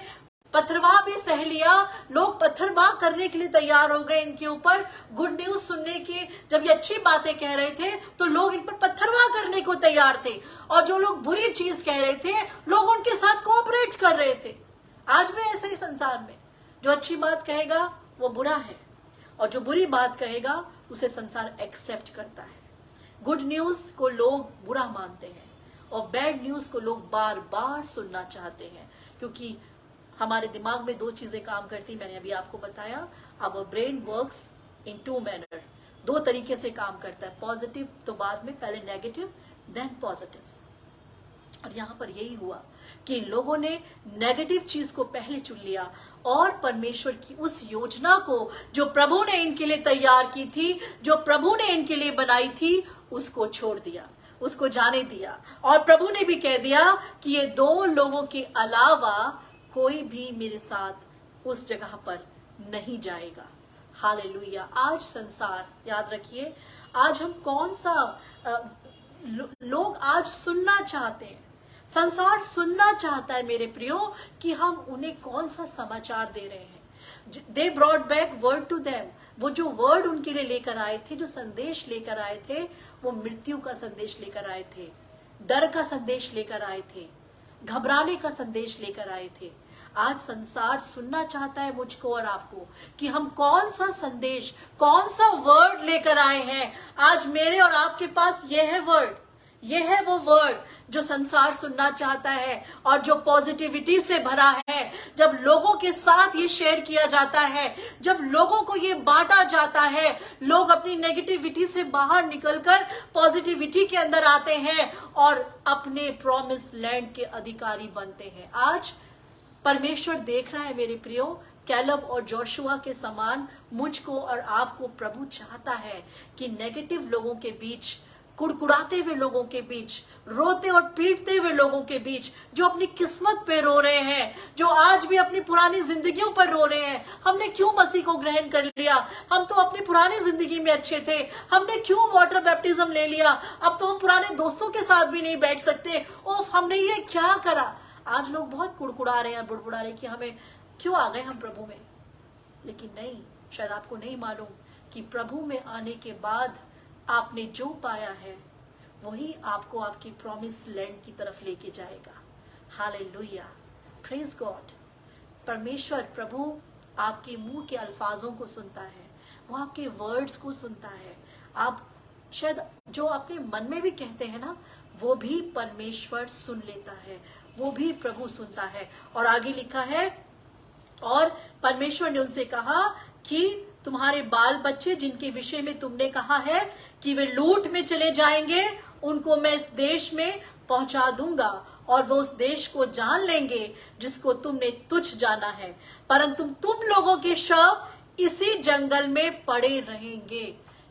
पथरवाह भी सह लिया। लोग पत्थरवाह करने के लिए तैयार हो गए इनके ऊपर। गुड न्यूज सुनने की जब ये अच्छी बातें कह रहे थे तो लोग इन पर पत्थरवाह करने को तैयार थे, और जो लोग बुरी चीज कह रहे थे लोग उनके साथ कोऑपरेट कर रहे थे। आज भी ऐसे ही संसार में जो अच्छी बात कहेगा वो बुरा है, और जो बुरी बात कहेगा उसे संसार एक्सेप्ट करता है। गुड न्यूज को लोग बुरा मानते हैं और बैड न्यूज को लोग बार बार सुनना चाहते हैं, क्योंकि हमारे दिमाग में दो चीजें काम करती, मैंने अभी आपको बताया। Our brain works in two manner, दो तरीके से काम करता है, पॉजिटिव तो बाद में, पहले नेगेटिव देन पॉजिटिव। और यहां पर यही हुआ कि इन लोगों ने नेगेटिव चीज को पहले चुन लिया और परमेश्वर की उस योजना को जो प्रभु ने इनके लिए तैयार की थी, जो प्रभु ने इनके लिए बनाई थी, उसको छोड़ दिया, उसको जाने दिया। और प्रभु ने भी कह दिया कि ये दो लोगों के अलावा कोई भी मेरे साथ उस जगह पर नहीं जाएगा। हालेलुया। आज संसार, याद रखिए, आज हम कौन सा लोग आज सुनना चाहते हैं, संसार सुनना चाहता है मेरे प्रियो कि हम उन्हें कौन सा समाचार दे रहे हैं। They brought back word to them, वो जो वर्ड उनके लिए लेकर आए थे, जो संदेश लेकर आए थे, वो मृत्यु का संदेश लेकर आए थे, डर का संदेश लेकर आए थे, घबराने का संदेश लेकर आए थे। आज संसार सुनना चाहता है मुझको और आपको कि हम कौन सा संदेश, कौन सा वर्ड लेकर आए हैं। आज मेरे और आपके पास ये है वर्ड, ये है वो वर्ड जो संसार सुनना चाहता है और जो पॉजिटिविटी से भरा है। जब लोगों के साथ ये शेयर किया जाता है, जब लोगों को ये बांटा जाता है, लोग अपनी नेगेटिविटी से बाहर निकलकर पॉजिटिविटी के अंदर आते हैं और अपने प्रॉमिस लैंड के अधिकारी बनते हैं। आज परमेश्वर देख रहा है मेरे प्रियो, कैलब और जोशुआ के समान मुझको और आपको प्रभु चाहता है कि नेगेटिव लोगों के बीच, कुड़कुड़ाते हुए लोगों के बीच, रोते और पीटते हुए लोगों के बीच, जो अपनी किस्मत पे रो रहे हैं, जो आज भी अपनी पुरानी जिंदगियों पर रो रहे हैं, हमने क्यों मसीह को ग्रहण कर लिया, हम तो अपनी पुरानी जिंदगी में अच्छे थे, हमने क्यों वाटर बैप्टिज्म ले लिया, अब तो हम पुराने दोस्तों के साथ भी नहीं बैठ सकते, ओफ हमने ये क्या करा। आज लोग बहुत कुड़कुड़ा रहे हैं, बुड़बुड़ा रहे हैं कि हमें क्यों आ गए हम प्रभु में। लेकिन नहीं, शायद आपको नहीं मालूम कि प्रभु में आने के बाद आपने जो पाया है वही आपको आपकी प्रॉमिस लैंड की तरफ लेके जाएगा। Hallelujah, praise God. परमेश्वर प्रभु आपके मुंह के अल्फाजों को सुनता है, वो आपके वर्ड्स को सुनता है। आप शायद जो अपने मन में भी कहते हैं ना, वो भी परमेश्वर सुन लेता है, वो भी प्रभु सुनता है। और आगे लिखा है, और परमेश्वर ने उनसे कहा कि तुम्हारे बाल बच्चे जिनके विषय में तुमने कहा है कि वे लूट में चले जाएंगे, उनको मैं इस देश में पहुंचा दूंगा और वो उस देश को जान लेंगे जिसको तुमने तुच्छ जाना है, परंतु तुम लोगों के शव इसी जंगल में पड़े रहेंगे।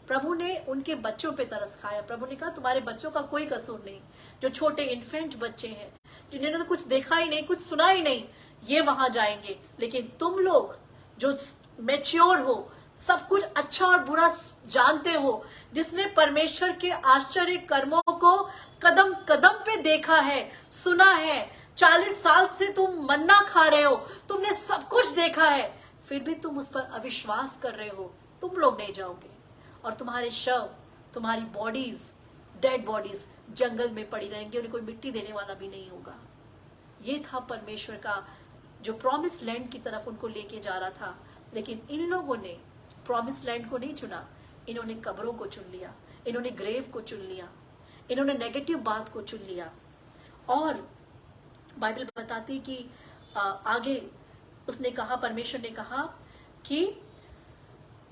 प्रभु ने उनके बच्चों पे तरस खाया। प्रभु ने कहा तुम्हारे बच्चों का कोई कसूर नहीं, जो छोटे इन्फेंट बच्चे हैं, जिन्होंने तो कुछ देखा ही नहीं, कुछ सुना ही नहीं, ये वहां जाएंगे, लेकिन तुम लोग जो मैच्योर हो, सब कुछ अच्छा और बुरा जानते हो, जिसने परमेश्वर के आश्चर्य कर्मों को कदम कदम पे देखा है, सुना है, 40 साल से तुम मन्ना खा रहे हो, तुमने सब कुछ देखा है, फिर भी तुम उस पर अविश्वास कर रहे हो, तुम लोग नहीं जाओगे और तुम्हारे शव तुम्हारी बॉडीज, डेड बॉडीज जंगल में पड़ी रहेंगी, उन्हें कोई मिट्टी देने वाला भी नहीं होगा। ये था परमेश्वर का जो प्रॉमिस लैंड की तरफ उनको लेके जा रहा था। लेकिन इन लोगों ने प्रॉमिस लैंड को नहीं चुना, इन्होंने कब्रों को चुन लिया, इन्होंने ग्रेव को चुन लिया, इन्होंने नेगेटिव बात को चुन लिया। और बाइबल बताती कि आगे उसने कहा, परमेश्वर ने कहा कि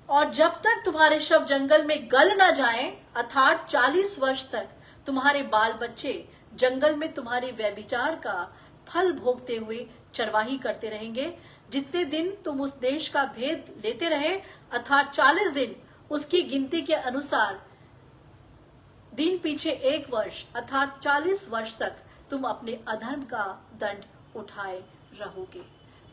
और जब तक तुम्हारे शव जंगल में गल ना जाए, अर्थात 40 वर्ष तक तुम्हारे बाल बच्चे जंगल में तुम्हारे व्यभिचार का फल भोगते हुए चरवाही करते रहेंगे। जितने दिन तुम उस देश का भेद लेते रहे, अर्थात 40 दिन, उसकी गिनती के अनुसार दिन पीछे 1 वर्ष, अर्थात 40 वर्ष तक तुम अपने अधर्म का दंड उठाए रहोगे।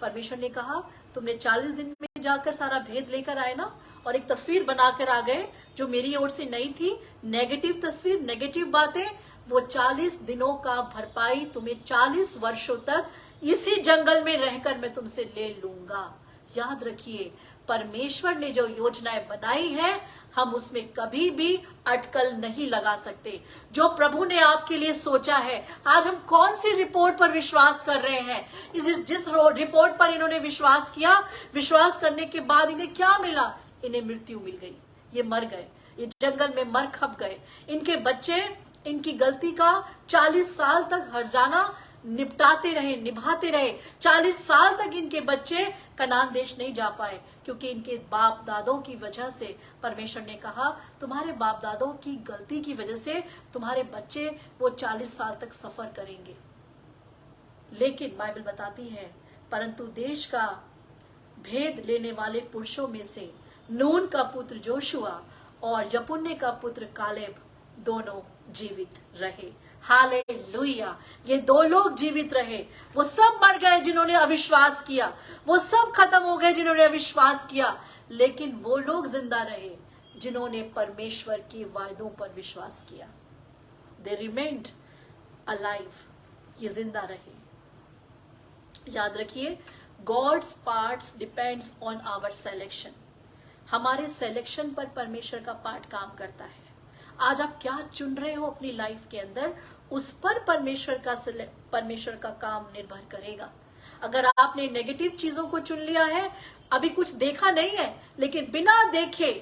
परमेश्वर ने कहा तुमने 40 दिन में जाकर सारा भेद लेकर आए ना, और एक तस्वीर बनाकर आ गए जो मेरी ओर से नहीं थी, नेगेटिव तस्वीर, नेगेटिव बातें, वो 40 दिनों का भरपाई तुम्हें 40 वर्षों तक इसी जंगल में रहकर मैं तुमसे ले लूंगा। याद रखिए, परमेश्वर ने जो योजनाएं बनाई है, हम उसमें कभी भी अटकल नहीं लगा सकते। जो प्रभु ने आपके लिए सोचा है, आज हम कौन सी रिपोर्ट पर विश्वास कर रहे हैं? जिस रिपोर्ट पर इन्होंने विश्वास किया, विश्वास करने के बाद इन्हें क्या मिला? इन्हें मृत्यु मिल गई, ये मर गए, ये जंगल में मर खप गए। इनके बच्चे इनकी गलती का 40 साल तक हर्जाना निपटाते रहे, निभाते रहे। 40 साल तक इनके बच्चे कनान देश नहीं जा पाए, क्योंकि इनके बाप दादों की वजह से परमेश्वर ने कहा तुम्हारे बाप दादों की गलती की वजह से तुम्हारे बच्चे वो 40 साल तक सफर करेंगे। लेकिन बाइबल बताती है, परंतु देश का भेद लेने वाले पुरुषों में से नून का पुत्र जोशुआ और यपुन्ने का पुत्र कालेब दोनों जीवित रहे। हालेलुया! ये 2 लोग जीवित रहे। वो सब मर गए जिन्होंने अविश्वास किया, वो सब खत्म हो गए जिन्होंने अविश्वास किया, लेकिन वो लोग जिंदा रहे जिन्होंने परमेश्वर के वायदों पर विश्वास किया। दे रिमेन्ड अलाइव, ये जिंदा रहे। याद रखिए, God's parts depends on our selection. हमारे सिलेक्शन पर परमेश्वर का पार्ट काम करता है। आज आप क्या चुन रहे हो अपनी लाइफ के अंदर, उस पर परमेश्वर का काम निर्भर करेगा। अगर आपने नेगेटिव चीजों को चुन लिया है, अभी कुछ देखा नहीं है, लेकिन बिना देखे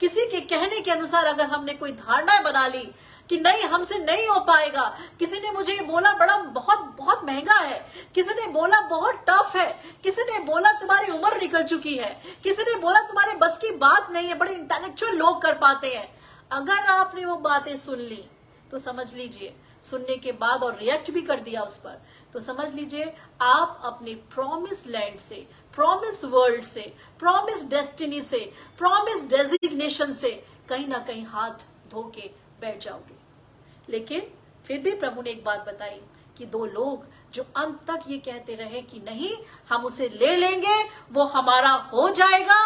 किसी के कहने के अनुसार अगर हमने कोई धारणा बना ली कि नहीं, हमसे नहीं हो पाएगा, किसी ने मुझे बोला बड़ा बहुत महंगा है, किसी ने बोला बहुत टफ है, किसी ने बोला तुम्हारी उम्र निकल चुकी है, किसी ने बोला तुम्हारे बस की बात नहीं है, बड़े इंटेलेक्चुअल लोग कर पाते हैं। अगर आपने वो बातें सुन ली तो समझ लीजिए, सुनने के बाद और रिएक्ट भी कर दिया उस पर, तो समझ लीजिए आप अपने प्रॉमिस लैंड से, प्रॉमिस वर्ल्ड से, प्रॉमिस डेस्टिनी से, प्रॉमिस डेजिग्नेशन से कहीं ना कहीं हाथ धो के बैठ जाओगे। लेकिन फिर भी प्रभु ने एक बात बताई कि 2 लोग जो अंत तक ये कहते रहे कि नहीं, हम उसे ले लेंगे, वो हमारा हो जाएगा,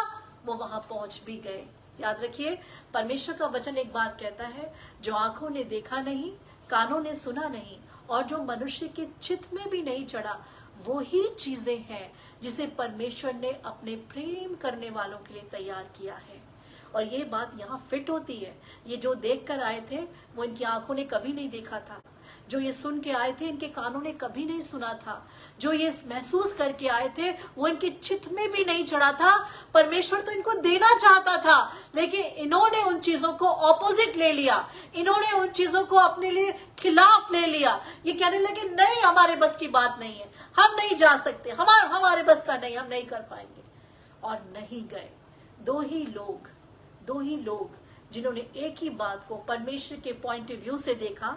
वो वहां पहुंच भी गए। याद रखिए, परमेश्वर का वचन एक बात कहता है, जो आंखों ने देखा नहीं, कानों ने सुना नहीं, और जो मनुष्य के चित्त में भी नहीं चढ़ा, वो ही चीजें हैं जिसे परमेश्वर ने अपने प्रेम करने वालों के लिए तैयार किया है। और ये बात यहाँ फिट होती है। ये जो देख कर आए थे, वो इनकी आंखों ने कभी नहीं देखा था। जो ये सुन के आए थे, इनके कानों ने कभी नहीं सुना था। जो ये महसूस करके आए थे, वो इनके चित्त में भी नहीं चढ़ा था। परमेश्वर तो इनको देना चाहता था, लेकिन इन्होंने उन चीजों को ऑपोजिट ले लिया, इन्होंने उन चीजों को अपने लिए खिलाफ ले लिया। ये कहने लगे नहीं, हमारे बस की बात नहीं है, हम नहीं जा सकते, हमारे बस का नहीं, हम नहीं कर पाएंगे। और नहीं गए। 2 ही लोग जिन्होंने एक ही बात को परमेश्वर के पॉइंट ऑफ व्यू से देखा,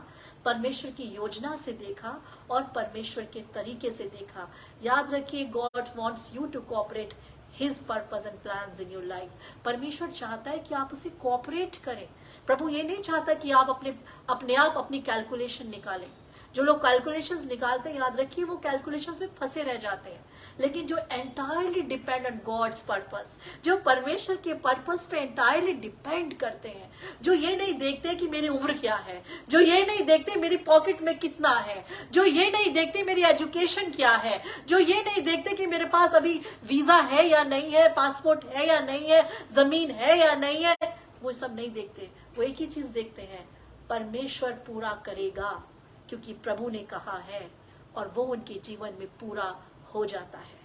परमेश्वर की योजना से देखा और परमेश्वर के तरीके से देखा। याद रखिए, God wants you to cooperate his purpose and plans in your life. परमेश्वर चाहता है कि आप उसे कोऑपरेट करें। प्रभु ये नहीं चाहता कि आप अपने आप अपनी कैलकुलेशन निकालें। जो लोग कैलकुलेशंस निकालते हैं, याद रखिए, वो कैलकुलेशंस में फंसे रह जाते हैं। लेकिन जो entirely depend on God's purpose, जो परमेश्वर के पर्पस पे एंटायरली डिपेंड करते हैं, जो ये नहीं देखते कि मेरी उम्र क्या है, जो ये नहीं देखते मेरी पॉकेट में कितना है, जो ये नहीं देखते मेरी एजुकेशन क्या है, जो ये नहीं देखते कि मेरे पास अभी वीजा है या नहीं है, पासपोर्ट है या नहीं है, जमीन है या नहीं है, वो सब नहीं देखते। वो एक ही चीज देखते हैं, परमेश्वर पूरा करेगा, क्योंकि प्रभु ने कहा है और वो उनके जीवन में पूरा हो जाता है।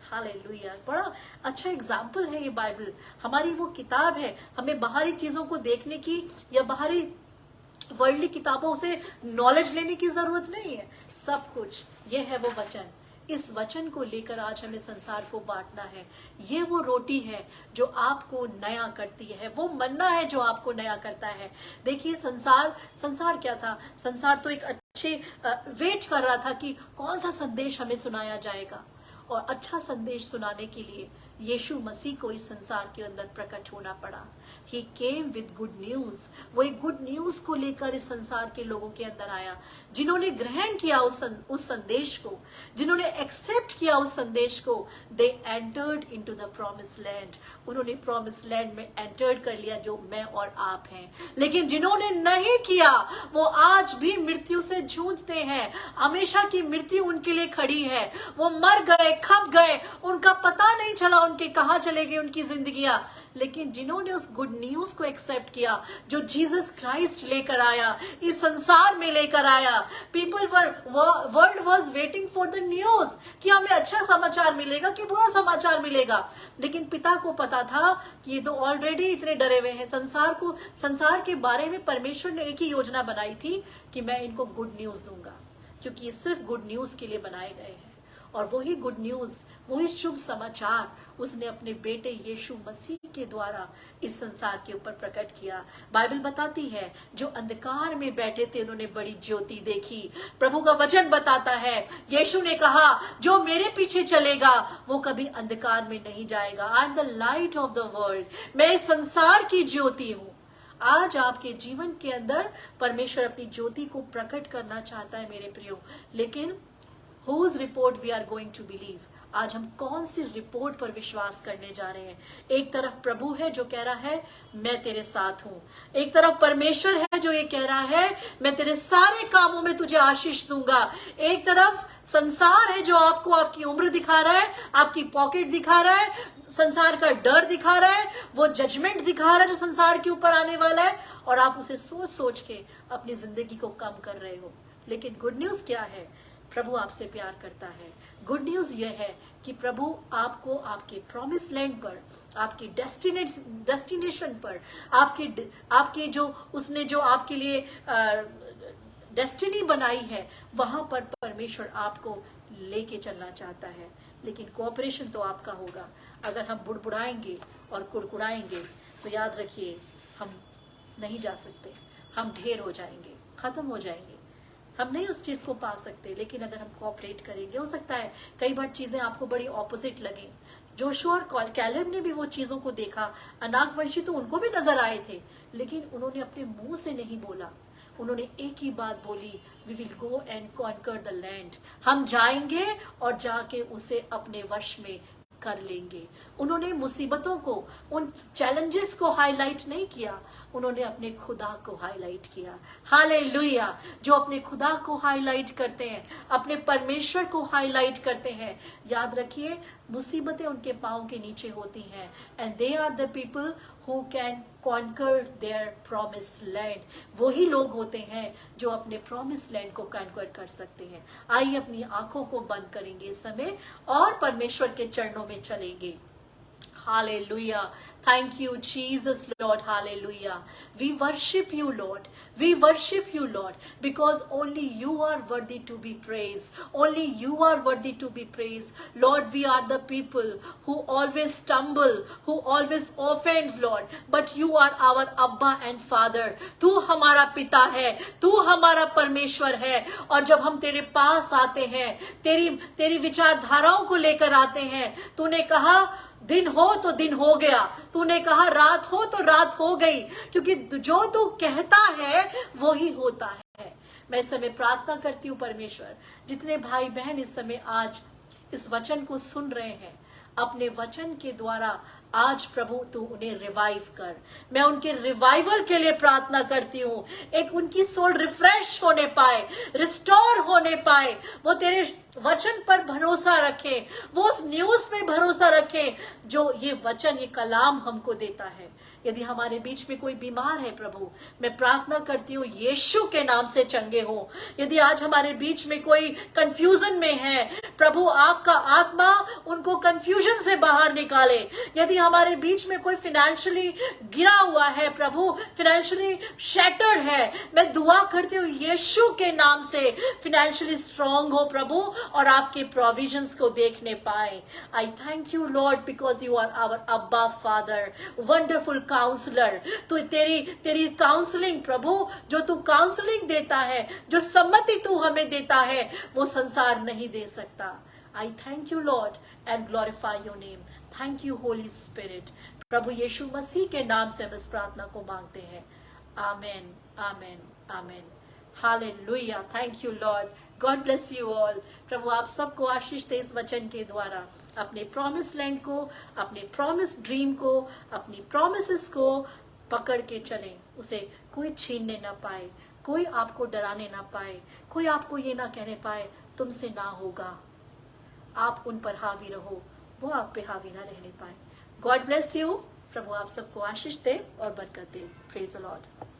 हालेलुया। बड़ा अच्छा एग्जाम्पल है ये बाइबल, हमारी वो किताब है। हमें बाहरी चीजों को देखने की या बाहरी वर्ल्डली किताबों से नॉलेज लेने की जरूरत नहीं है। सब कुछ ये है वो वचन, इस वचन को लेकर आज हमें संसार को बांटना है। ये वो रोटी है जो आपको नया करती है, वो मन्ना है जो आपको नया करता है। देखिए संसार क्या था, संसार तो एक अच्छे वेट कर रहा था कि कौन सा संदेश हमें सुनाया जाएगा, और अच्छा संदेश सुनाने के लिए यीशु मसीह को इस संसार के अंदर प्रकट होना पड़ा। He came with good news। वो एक गुड न्यूज को लेकर इस संसार के लोगों के अंदर आया। जिन्होंने ग्रहण किया उस संदेश को, जिन्होंने एक्सेप्ट किया उस संदेश को, they entered into the promise land. उन्होंने प्रॉमिस लैंड में एंटर्ड कर लिया, जो मैं और आप हैं। लेकिन जिन्होंने नहीं किया वो आज भी मृत्यु से जूझते हैं। हमेशा की मृत्यु उनके लिए खड़ी है। वो मर गए, खप गए, उनका पता नहीं चला उनके कहाँ चले गए उनकी जिंदगियां। लेकिन जिन्होंने उस गुड न्यूज को एक्सेप्ट किया, जो जीसस क्राइस्ट लेकर आया, इस संसार में लेकर आया, world was waiting for the news कि हमें अच्छा समाचार मिलेगा कि बुरा समाचार मिलेगा। लेकिन पिता को पता था कि ये तो ऑलरेडी इतने डरे हुए हैं। संसार के बारे में परमेश्वर ने एक ही योजना बनाई थी कि मैं इनको गुड न्यूज दूंगा, क्योंकि ये सिर्फ गुड न्यूज के लिए बनाए गए हैं। और वही गुड न्यूज, वही शुभ समाचार उसने अपने बेटे यीशु मसीह के द्वारा इस संसार के ऊपर प्रकट किया। बाइबल बताती है जो अंधकार में बैठे थे उन्होंने बड़ी ज्योति देखी। प्रभु का वचन बताता है, यीशु ने कहा जो मेरे पीछे चलेगा वो कभी अंधकार में नहीं जाएगा। I am the light of the world. मैं इस संसार की ज्योति हूं। आज आपके जीवन के अंदर परमेश्वर अपनी ज्योति को प्रकट करना चाहता है मेरे प्रियो। लेकिन whose report we are going to believe? आज हम कौन सी रिपोर्ट पर विश्वास करने जा रहे हैं? एक तरफ प्रभु है जो कह रहा है मैं तेरे साथ हूं, एक तरफ परमेश्वर है जो ये कह रहा है मैं तेरे सारे कामों में तुझे आशीष दूंगा। एक तरफ संसार है जो आपको आपकी उम्र दिखा रहा है, आपकी पॉकेट दिखा रहा है, संसार का डर दिखा रहा है, वो जजमेंट दिखा रहा है जो संसार के ऊपर आने वाला है, और आप उसे सोच सोच के अपनी जिंदगी को कम कर रहे हो। लेकिन गुड न्यूज क्या है? प्रभु आपसे प्यार करता है। गुड न्यूज यह है कि प्रभु आपको आपके प्रॉमिस लैंड पर, आपके डेस्टिनेशन पर, आपके जो उसने जो आपके लिए डेस्टिनी बनाई है, वहां पर परमेश्वर आपको लेके चलना चाहता है। लेकिन कोऑपरेशन तो आपका होगा। अगर हम बुड़बुड़ाएंगे और कुड़कुड़ाएंगे तो याद रखिए हम नहीं जा सकते, हम ढेर हो जाएंगे, खत्म हो जाएंगे, हम नहीं उस चीज को पा सकते। लेकिन अगर हम कोऑपरेट करेंगे, हो सकता है कई बार चीजें आपको बड़ी ऑपोजिट लगे। जोशुआ और कैलेब ने भी वो चीजों को देखा। अनाकवंशी तो उनको भी नजर आए थे, लेकिन उन्होंने अपने मुंह से नहीं बोला। उन्होंने एक ही बात बोली, we will go and conquer the land. हम जाएंगे और जाके उसे अपने वश में कर लेंगे। उन्होंने मुसीबतों को, उन चैलेंजेस को हाईलाइट नहीं किया, उन्होंने अपने खुदा को हाईलाइट किया। हालेलुया। जो अपने खुदा को हाईलाइट करते हैं, अपने परमेश्वर को हाईलाइट करते हैं, याद रखिए मुसीबतें उनके पांव के नीचे होती हैं। And they are the people who can conquer their promise land. वही लोग होते हैं जो अपने प्रॉमिस लैंड को कॉन्कर कर सकते हैं। आइए अपनी आंखों को बंद करेंगे इस समय और परमेश्वर के चरणों में चलेंगे। Hallelujah. Thank you, Jesus, Lord. Hallelujah. We worship you, Lord. We worship you, Lord, because only you are worthy to be praised. Only you are worthy to be praised. Lord, we are the people who always stumble, who always offends, Lord. But you are our Abba and Father. तू हमारा पिता है, तू हमारा परमेश्वर है। और जब हम तेरे पास आते हैं, तेरी विचारधाराओं को लेकर आते हैं, तूने कहा दिन हो तो दिन हो गया, तूने कहा रात हो तो रात हो गई, क्योंकि जो तू कहता है वो ही होता है। मैं इस समय प्रार्थना करती हूँ परमेश्वर, जितने भाई बहन इस समय आज इस वचन को सुन रहे हैं, अपने वचन के द्वारा आज प्रभु तू उन्हें रिवाइव कर। मैं उनके रिवाइवल के लिए प्रार्थना करती हूँ। एक उनकी सोल रिफ्रेश होने पाए, रिस्टोर होने पाए, वो तेरे वचन पर भरोसा रखें, वो उस न्यूज पे भरोसा रखें जो ये वचन, ये कलाम हमको देता है। यदि हमारे बीच में कोई बीमार है प्रभु, मैं प्रार्थना करती हूँ यीशु के नाम से चंगे हो। यदि आज हमारे बीच में कोई कंफ्यूजन में है प्रभु, आपका आत्मा उनको कंफ्यूजन से बाहर निकाले। यदि हमारे बीच में कोई फाइनेंशियली गिरा हुआ है प्रभु, फाइनेंशियली शैटर्ड है, मैं दुआ करती हूँ यीशु के नाम से फाइनेंशियली स्ट्रांग हो प्रभु और आपके प्रोविजंस को देखने पाए। I thank you Lord because you are our अब्बा फादर, वंडरफुल काउंसलर। तो तेरी काउंसलिंग प्रभु, जो तू काउंसलिंग देता है, जो सम्मति तू हमें देता है, वो संसार नहीं दे सकता। I thank you Lord and glorify your name. Thank you Holy Spirit. प्रभु यीशु मसीह के नाम से हम इस प्रार्थना को मांगते हैं। Amen, amen, amen. Hallelujah. Thank you Lord. God bless you all. प्रभु आप सबको आशीष दे इस वचन के द्वारा। अपने प्रॉमिस लैंड को, अपने प्रॉमिस ड्रीम को, अपनी प्रॉमिसेस को पकड़ के चलें। उसे कोई छीनने ना पाए, कोई आपको डराने ना पाए, कोई आपको ये ना कहने पाए तुमसे ना होगा। आप उन पर हावी रहो, वो आप पे हावी ना रहने पाए। God bless you. प्रभु आप सबको आशीष दे और बरकत दे। Praise the Lord.